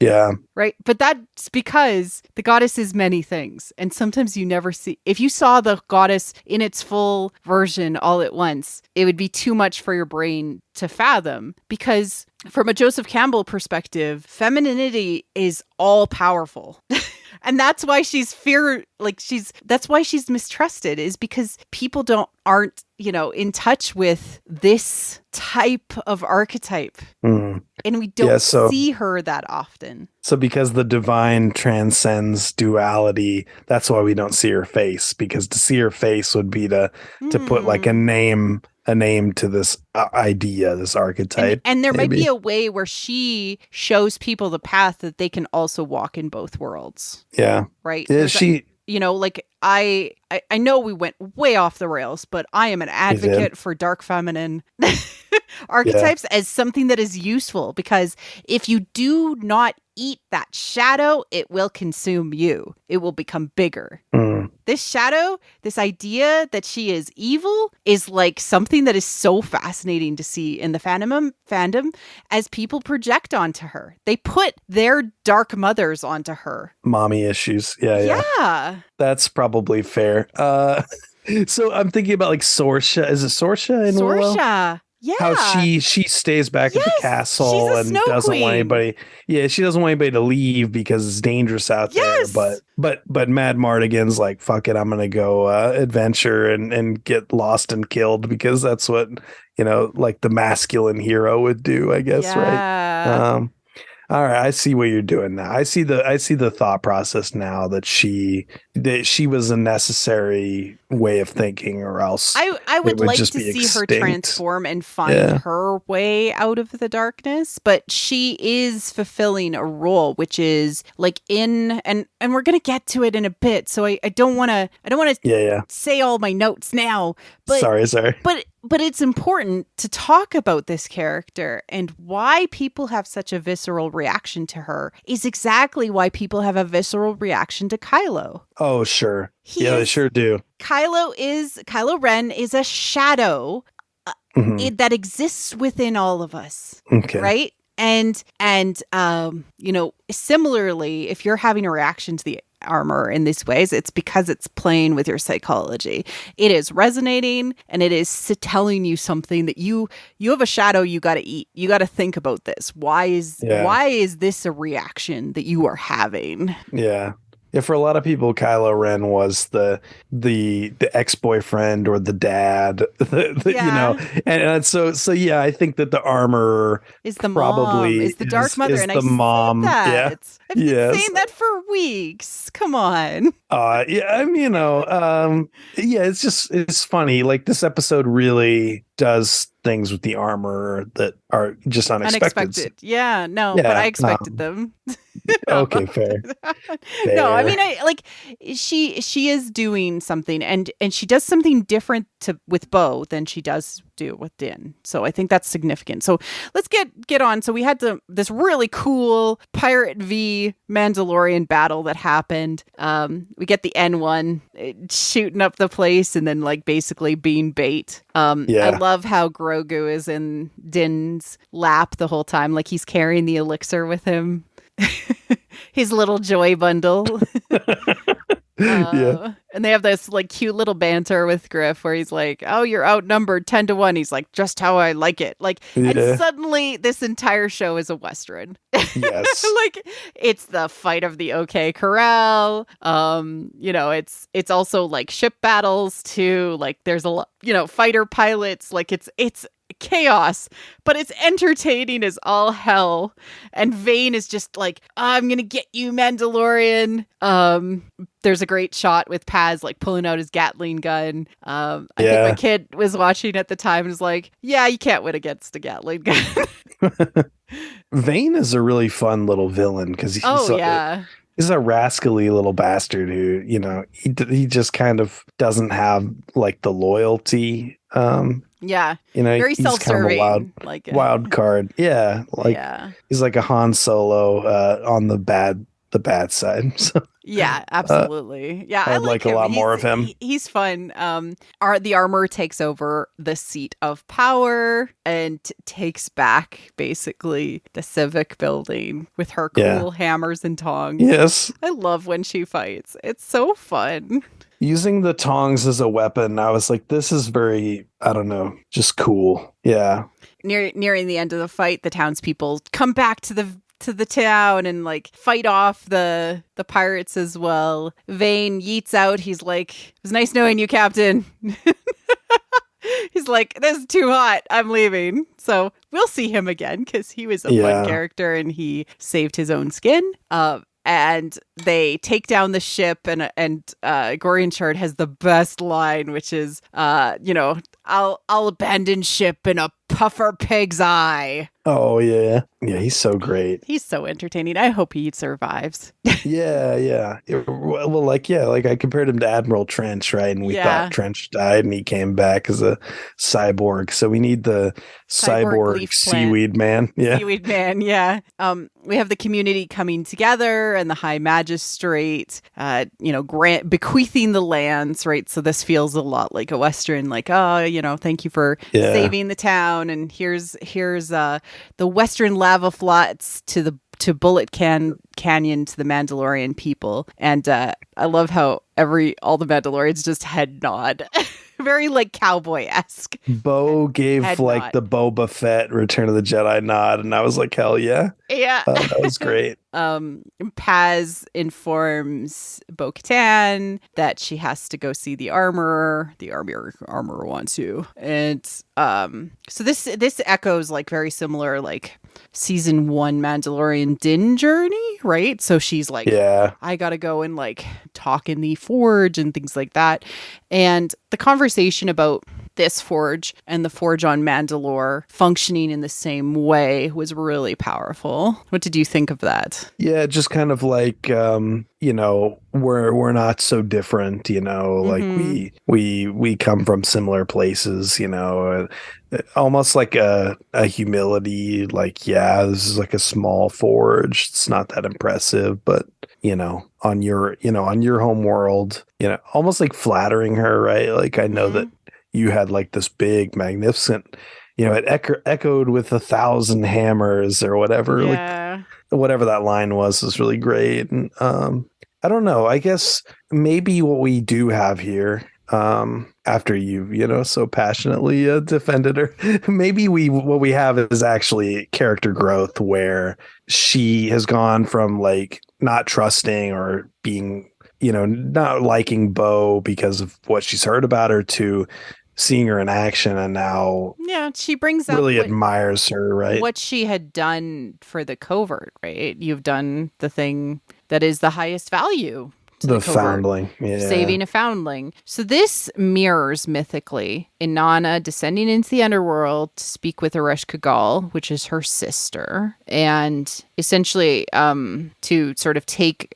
Yeah. Right. But that's because the goddess is many things. And sometimes you never see, if you saw the goddess in its full version all at once, it would be too much for your brain to fathom. Because from a Joseph Campbell perspective, femininity is all powerful. And that's why that's why she's mistrusted, is because people aren't, in touch with this type of archetype. Mm. And we don't see her that often. So because the divine transcends duality, that's why we don't see her face, because to see her face would be to put like a name to this idea, this archetype. And there might be a way where she shows people the path that they can also walk in both worlds. Yeah. Right? Yeah, I know we went way off the rails, but I am an advocate for dark feminine archetypes as something that is useful, because if you do not eat that shadow, it will consume you. It will become bigger. This shadow, this idea that she is evil, is like something that is so fascinating to see in the fandom as people project onto her. They put their dark mothers onto her. Mommy issues. Yeah. That's probably fair. So I'm thinking about like Sorsha. Is it Sorsha in Willow? Sorsha. Yeah. How she stays back at the castle and doesn't want anybody. Yeah, she doesn't want anybody to leave because it's dangerous out there. But Mad Mardigan's like, fuck it, I'm gonna go adventure and get lost and killed, because that's what like the masculine hero would do, I guess, right? All right, I see what you're doing now. I see the thought process now, that she was a necessary way of thinking, or else I would like to see her transform and find her way out of the darkness. But she is fulfilling a role, which is like and we're gonna get to it in a bit. So I don't want to say all my notes now. But sorry. But it's important to talk about this character, and why people have such a visceral reaction to her is exactly why people have a visceral reaction to Kylo. Oh, sure. They sure do. Kylo Ren is a shadow that exists within all of us. Okay. Right? And similarly, if you're having a reaction to the armor in these ways, it's because it's playing with your psychology. It is resonating, and it is telling you something that you have a shadow you got to eat. You got to think about this. Why is this a reaction that you are having? Yeah. Yeah, for a lot of people, Kylo Ren was the ex-boyfriend or the dad, and so yeah, I think that the armor is the mom, is the dark mother, and the mom. I've been saying that for weeks. Come on. It's funny. Like, this episode really does things with the armor that are just unexpected. But I expected them. Okay, fair. No, I mean, she is doing something, and she does something different with Bo than she does do with Din. So I think that's significant. So let's get on. So we had this really cool Pirate v Mandalorian battle that happened. We get the N1 shooting up the place, and then like basically being bait. I love how Grogu is in Din's lap the whole time, like he's carrying the elixir with him. His little joy bundle. And they have this like cute little banter with Griff where he's like, oh, you're outnumbered 10-1. He's like, just how I like it. And suddenly this entire show is a Western. Yes. Like, it's the fight of the OK Corral. It's also like ship battles too. Like, there's a lot, fighter pilots. Like, it's chaos, but it's entertaining as all hell. And Vane is just like, I'm gonna get you, Mandalorian. There's a great shot with Paz like pulling out his Gatling gun. I think my kid was watching at the time and was like, yeah, you can't win against a Gatling gun. Vane is a really fun little villain, because he's a rascally little bastard who, he just kind of doesn't have like the loyalty. Very self-serving, kind of wild card. He's like a Han Solo on the bad the bad side. So, Yeah, absolutely. Yeah, I I'd like a him. lot more of him. He's fun. The armor takes over the seat of power and takes back basically the civic building with her cool hammers and tongs. Yes. I love when she fights. It's so fun. Using the tongs as a weapon, I was like, this is very, I don't know, just cool. Yeah. Nearing the end of the fight, the townspeople come back to the town and like fight off the pirates as well. Vane yeets out. He's like, "It was nice knowing you, Captain." He's like, "This is too hot. I'm leaving." So we'll see him again because he was a fun character and he saved his own skin. And they take down the ship, and Gorian Shard has the best line, which is, I'll abandon ship in a puffer pig's eye. Oh yeah, he's so great. He's so entertaining. I hope he survives. Yeah. Well, like I compared him to Admiral Trench, right? And we thought Trench died, and he came back as a cyborg. So we need the cyborg seaweed man. Yeah, seaweed man. Yeah. We have the community coming together, and the High Magistrate, bequeathing the lands, right? So this feels a lot like a Western, like, thank you for saving the town, and here's the Western lava floods to Bullet Canyon to the Mandalorian people. And I love how all the Mandalorians just head nod. Very like cowboy-esque. Bo gave head like nod. The Boba Fett Return of the Jedi nod, and I was like, hell yeah. Yeah. That was great. Paz informs Bo-Katan that she has to go see the armorer. The armorer wants to. And so this echoes like very similar like season 1 Mandalorian Din journey, right? So she's like, I gotta go and like talk in the forge and things like that. And the conversation about this forge and the forge on Mandalore functioning in the same way was really powerful. What did you think of that? Yeah, just kind of like we're not so different, like we come from similar places, almost like a humility, like, this is like a small forge. It's not that impressive, but on your home world, almost like flattering her, right? Like, I know that you had like this big, magnificent, it echoed with 1,000 hammers or whatever. Yeah. Like, whatever that line was really great. And I don't know. I guess maybe what we do have here, after you so passionately defended her, maybe what we have is actually character growth, where she has gone from like not trusting or being, not liking Bo because of what she's heard about her, to seeing her in action, and now she brings up really admires her, right? What she had done for the covert, right? You've done the thing that is the highest value. The foundling. Saving a foundling. So this mirrors mythically Inanna descending into the underworld to speak with Ereshkigal, which is her sister, and essentially to sort of take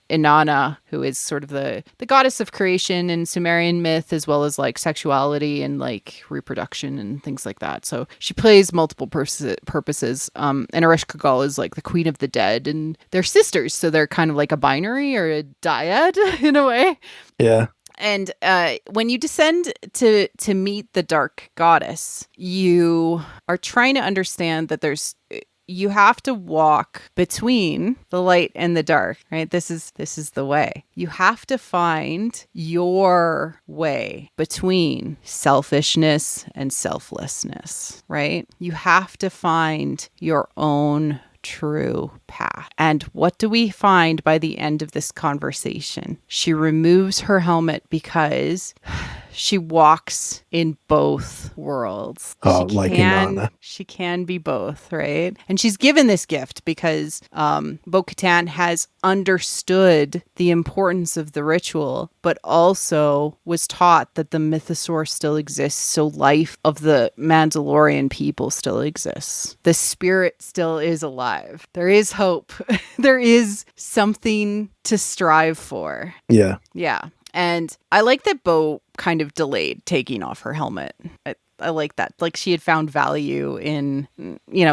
Inanna, who is sort of the goddess of creation in Sumerian myth, as well as like sexuality and like reproduction and things like that. So she plays multiple purposes. And Ereshkigal is like the queen of the dead, and they're sisters, so they're kind of like a binary or a dyad in a way. Yeah. And when you descend to meet the dark goddess, you are trying to understand that you have to walk between the light and the dark, right? This is the way. You have to find your way between selfishness and selflessness, right? You have to find your own true path. And what do we find by the end of this conversation? She removes her helmet because she walks in both worlds. She can be both, right? And she's given this gift because Bo-Katan has understood the importance of the ritual, but also was taught that the mythosaur still exists, so life of the Mandalorian people still exists. The spirit still is alive. There is hope. There is something to strive for. Yeah. Yeah. And I like that Bo kind of delayed taking off her helmet. I like that. Like she had found value in,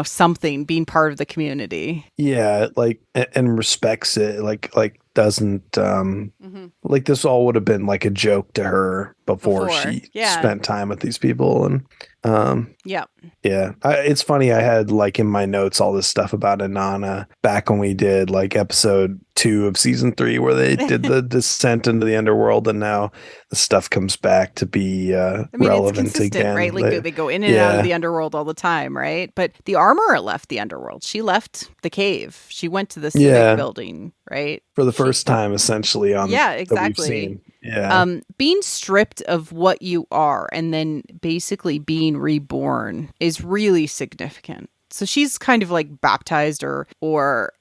something being part of the community. Yeah, like and respects it. Like doesn't like this all would have been like a joke to her before she spent time with these people. And yeah. It's funny, I had like in my notes all this stuff about Inanna back when we did like episode 2 of season 3 where they did the descent into the underworld, and now the stuff comes back to be relevant again, right? Like they go in and out of the underworld all the time, right? But the armorer left the underworld. She left the cave. She went to the civic building, right? For the first time, essentially. Exactly. Being stripped of what you are and then basically being reborn is really significant. So she's kind of like baptized or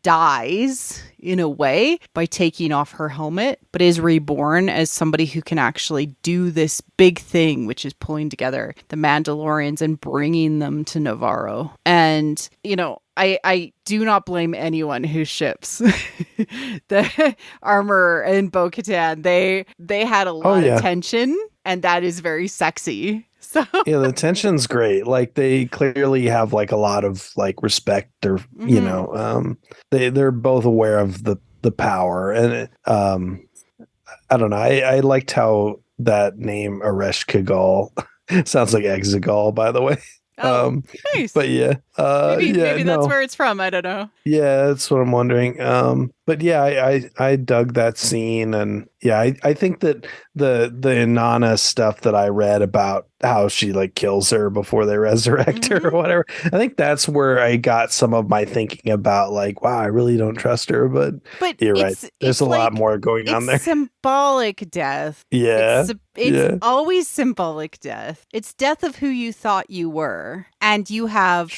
dies in a way by taking off her helmet, but is reborn as somebody who can actually do this big thing, which is pulling together the Mandalorians and bringing them to Navarro. And, I do not blame anyone who ships the armor and Bo-Katan. They had a lot of tension, and that is very sexy. So the tension's great. Like they clearly have like a lot of like respect, or they're both aware of the power. And I don't know. I liked how that name Aresh Kagal sounds like Exegol, by the way. Nice. But maybe that's where it's from. I don't know. Yeah, that's what I'm wondering. But yeah, I dug that scene, and I think that the Inanna stuff that I read about how she like kills her before they resurrect her or whatever, I think that's where I got some of my thinking about like, wow, I really don't trust her. But you're right. There's a lot more going on there. Symbolic death. Yeah. It's always symbolic death. It's death of who you thought you were, and you have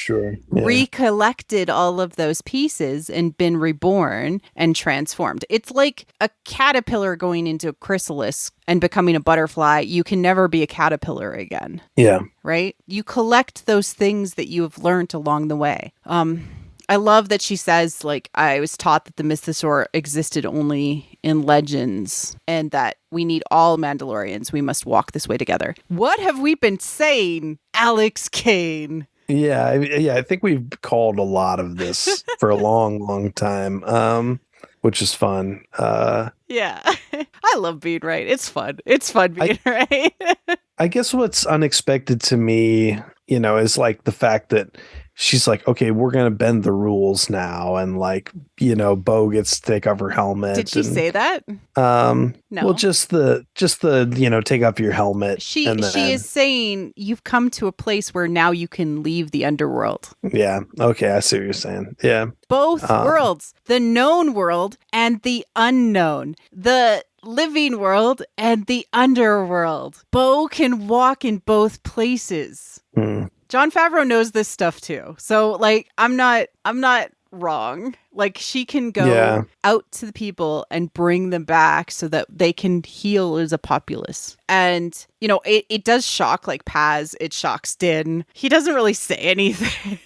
recollected all of those pieces and been reborn and transformed. It's like a caterpillar going into a chrysalis and becoming a butterfly. You can never be a caterpillar again. Yeah. Right? You collect those things that you have learned along the way. I love that she says, like, I was taught that the mythosaur existed only in legends and that we need all Mandalorians. We must walk this way together. What have we been saying, Alex Kane? Yeah, I think we've called a lot of this for a long, long time, which is fun. Yeah, I love being right. It's fun. It's fun being right. I guess what's unexpected to me, is like the fact that she's like, okay, we're going to bend the rules now. And like, Bo gets to take off her helmet. Did she say that? No. Well, just the, take off your helmet. She is saying you've come to a place where now you can leave the underworld. Yeah. Okay. I see what you're saying. Yeah. Both worlds, the known world and the unknown, the living world and the underworld. Bo can walk in both places. Jon Favreau knows this stuff too. So like, I'm not wrong. Like she can go out to the people and bring them back so that they can heal as a populace. And, it does shock like Paz. It shocks Din. He doesn't really say anything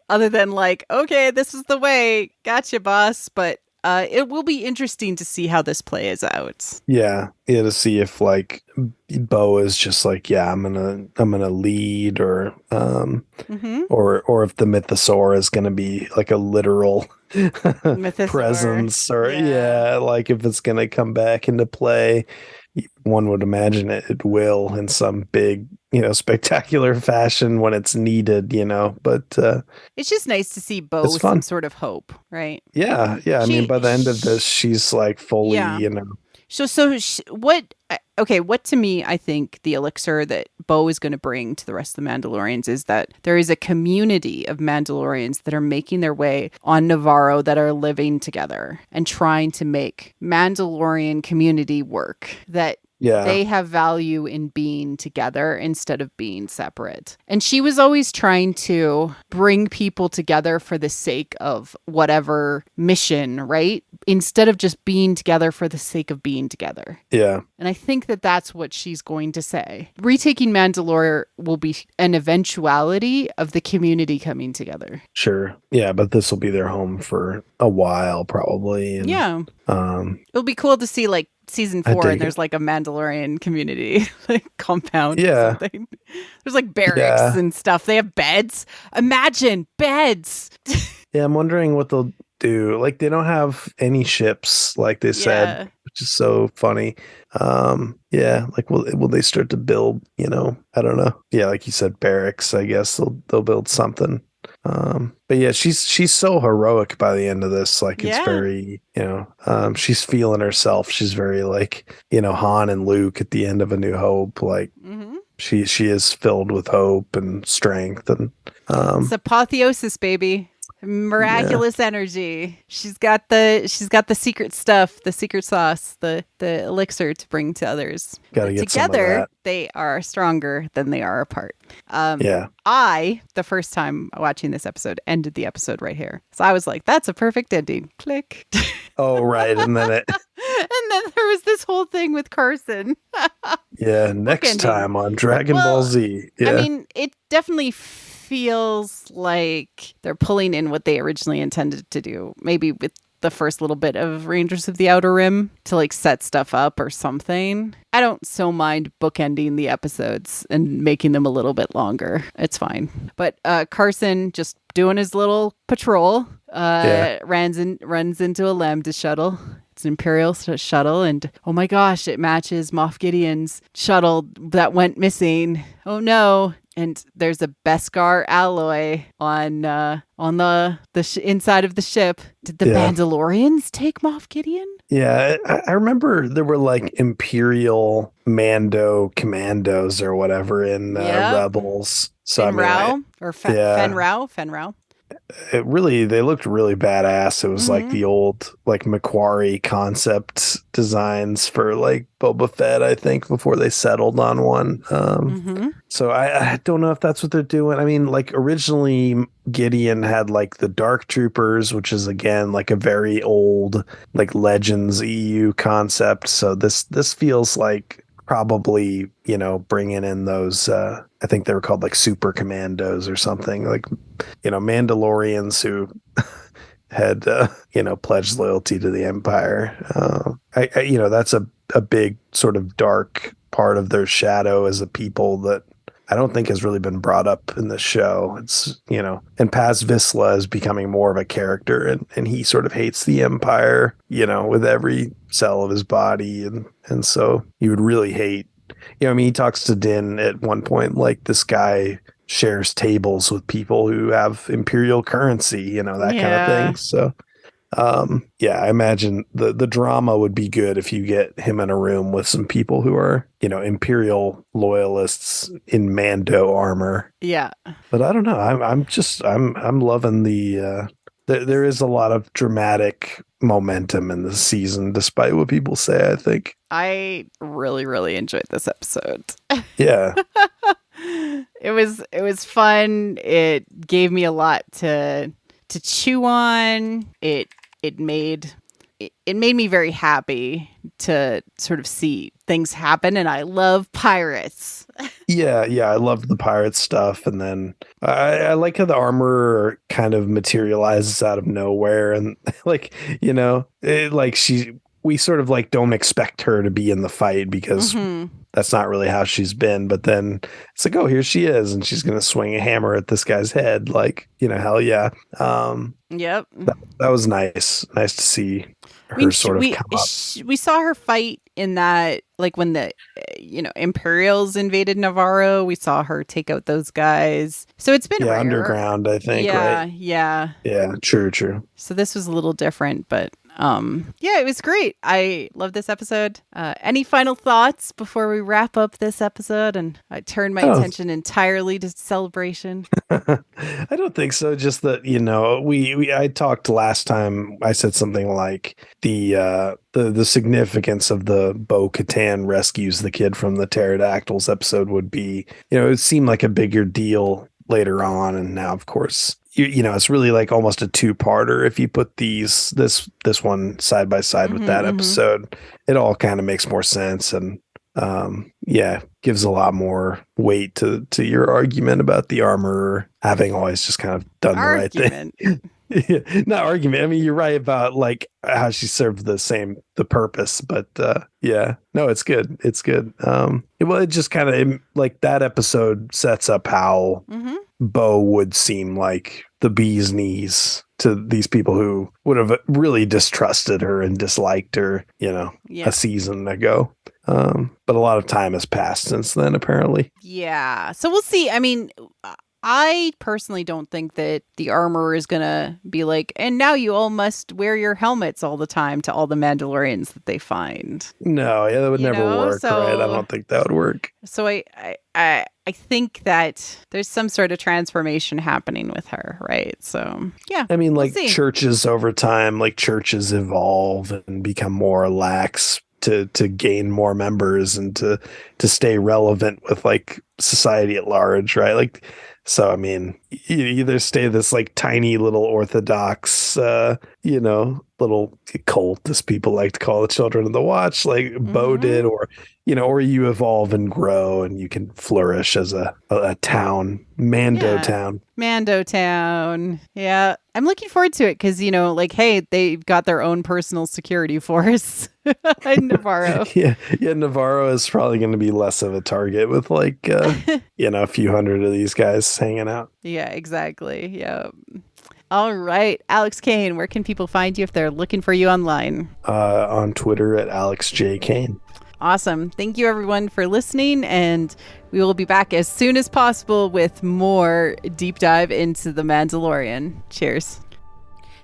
other than like, okay, this is the way. Gotcha, boss. But it will be interesting to see how this plays out. Yeah, to see if like Bo is just like, I'm gonna lead, or or if the mythosaur is gonna be like a literal presence, or like if it's gonna come back into play. One would imagine it will in some big, spectacular fashion when it's needed, but it's just nice to see Bo with some sort of hope, right? Yeah. I mean, by the end of this, she's like fully, what to me, I think the elixir that Bo is going to bring to the rest of the Mandalorians is that there is a community of Mandalorians that are making their way on Navarro, that are living together and trying to make Mandalorian community work, that they have value in being together instead of being separate. And she was always trying to bring people together for the sake of whatever mission, right? instead of just being together for the sake of being together. Yeah. And I think that that's what she's going to say. Retaking Mandalore will be an eventuality of the community coming together. Sure. Yeah, but this will be their home for a while, probably. And, yeah. It'll be cool to see like season 4 and there's like a Mandalorian community like compound or something. There's like barracks and stuff. They have beds. Imagine beds. Yeah, I'm wondering what they'll do. Like, they don't have any ships, like they said, which is so funny. Like, will they start to build, I don't know. Yeah, like you said, barracks. I guess they'll build something. But yeah, she's so heroic by the end of this. Like, it's very, she's feeling herself. She's very like, Han and Luke at the end of A New Hope. Like, she is filled with hope and strength, and it's apotheosis, baby. Miraculous energy. She's got the secret stuff, the secret sauce, the elixir to bring to others. Gotta get together, some of that. They are stronger than they are apart. I, the first time watching this episode, ended the episode right here. So I was like, that's a perfect ending. Click. Oh, right. And then and then there was this whole thing with Carson. Next time on Dragon Ball Z. Yeah. I mean, it definitely feels like they're pulling in what they originally intended to do. Maybe with the first little bit of Rangers of the Outer Rim to like set stuff up or something. I don't so mind bookending the episodes and making them a little bit longer. It's fine. But Carson just doing his little patrol, runs into a Lambda shuttle. It's an Imperial shuttle, and oh my gosh, it matches Moff Gideon's shuttle that went missing. Oh no. And there's a Beskar alloy on the inside of the ship. Did the Mandalorians take Moff Gideon? Yeah, I remember there were like Imperial Mando commandos or whatever in Rebels. So Fenrau. They looked really badass. It was like the old like Macquarie concept designs for like Boba Fett, I think, before they settled on one. So I don't know if that's what they're doing. I mean, like originally Gideon had like the Dark Troopers, which is again like a very old like Legends EU concept. So this feels like probably, bringing in those, I think they were called like super commandos or something, like, Mandalorians who had, pledged loyalty to the Empire. That's a big sort of dark part of their shadow as a people that I don't think has really been brought up in the show. It's, and Paz Vizsla is becoming more of a character, and he sort of hates the Empire, with every cell of his body. And so you would really hate, he talks to Din at one point, like this guy shares tables with people who have Imperial currency, that kind of thing. So, I imagine the drama would be good if you get him in a room with some people who are, Imperial loyalists in Mando armor. Yeah. But I don't know. I'm loving the, there is a lot of dramatic momentum in this season, despite what people say, I think. I really, really enjoyed this episode. Yeah. It was fun. It gave me a lot to chew on. It made me very happy to sort of see things happen, and I love pirates. Yeah, I loved the pirate stuff, and then I like how the armor kind of materializes out of nowhere, and like, we sort of like don't expect her to be in the fight because that's not really how she's been, but then it's like, oh, here she is, and she's gonna swing a hammer at this guy's head, like, hell yeah. Yep. That was nice to see her sort of come up. We saw her fight in that, like when the Imperials invaded Navarro, we saw her take out those guys. So it's been rare. Underground, I think, right? Yeah. True. So this was a little different, but it was great. I love this episode. Any final thoughts before we wrap up this episode and I turn my attention entirely to celebration? I don't think so. Just that, I talked last time, I said something like the significance of the Bo-Katan rescues the kid from the pterodactyls episode would be, it seemed like a bigger deal later on. And now, of course, you know, it's really like almost a two-parter. If you put this one side by side with that episode, it all kind of makes more sense. And gives a lot more weight to your argument about the armorer having always just kind of done the right thing. Not argument. I mean, you're right about like how she served the purpose, but no, it's good. It's good. It just kind of like that episode sets up how Bo would seem like the bee's knees to these people who would have really distrusted her and disliked her, you know, a season ago. But a lot of time has passed since then, apparently. Yeah. So we'll see. I mean, I personally don't think that the armorer is going to be like, and now you all must wear your helmets all the time to all the Mandalorians that they find. No, that would never work, right? I don't think that would work. So I think that there's some sort of transformation happening with her, right? So, yeah. I mean, like churches over time, like churches evolve and become more lax to gain more members and to stay relevant with like society at large, right? Like, so I mean, you either stay this like tiny little Orthodox, little cult, as people like to call the Children of the Watch, like Bo did, or you evolve and grow and you can flourish as a town, Mando town. Yeah. I'm looking forward to it because, hey, they've got their own personal security force in Navarro. Yeah, Navarro is probably going to be less of a target with like, a few hundred of these guys hanging out. Yeah, exactly. Yeah. All right. Alex Kane, where can people find you if they're looking for you online? On Twitter at Alex J. Kane. Awesome. Thank you, everyone, for listening. And we will be back as soon as possible with more deep dive into The Mandalorian. Cheers.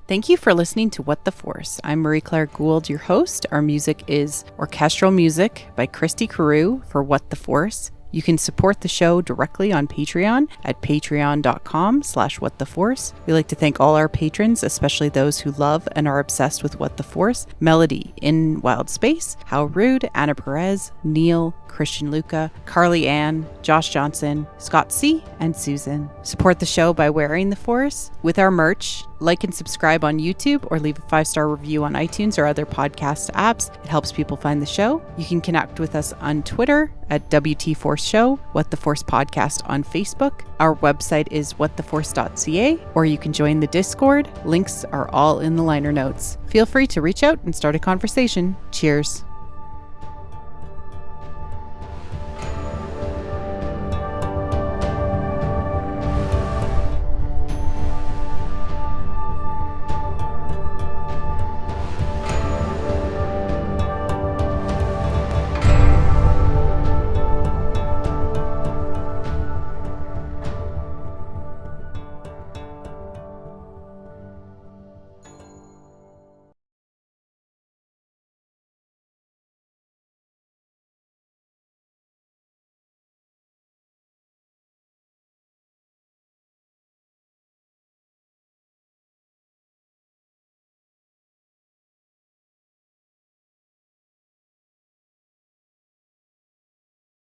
Thank you for listening to What the Force. I'm Marie-Claire Gould, your host. Our music is orchestral music by Christy Carew for What the Force. You can support the show directly on Patreon at patreon.com/whattheforce. We like to thank all our patrons, especially those who love and are obsessed with What the Force: Melody in Wild Space, How Rude, Anna Perez, Neil, Christian Luca, Carly Ann, Josh Johnson, Scott C., and Susan. Support the show by wearing the Force with our merch. Like and subscribe on YouTube or leave a 5-star review on iTunes or other podcast apps. It helps people find the show. You can connect with us on Twitter at WT Force Show, What the Force Podcast on Facebook. Our website is whattheforce.ca, or you can join the Discord. Links are all in the liner notes. Feel free to reach out and start a conversation. Cheers.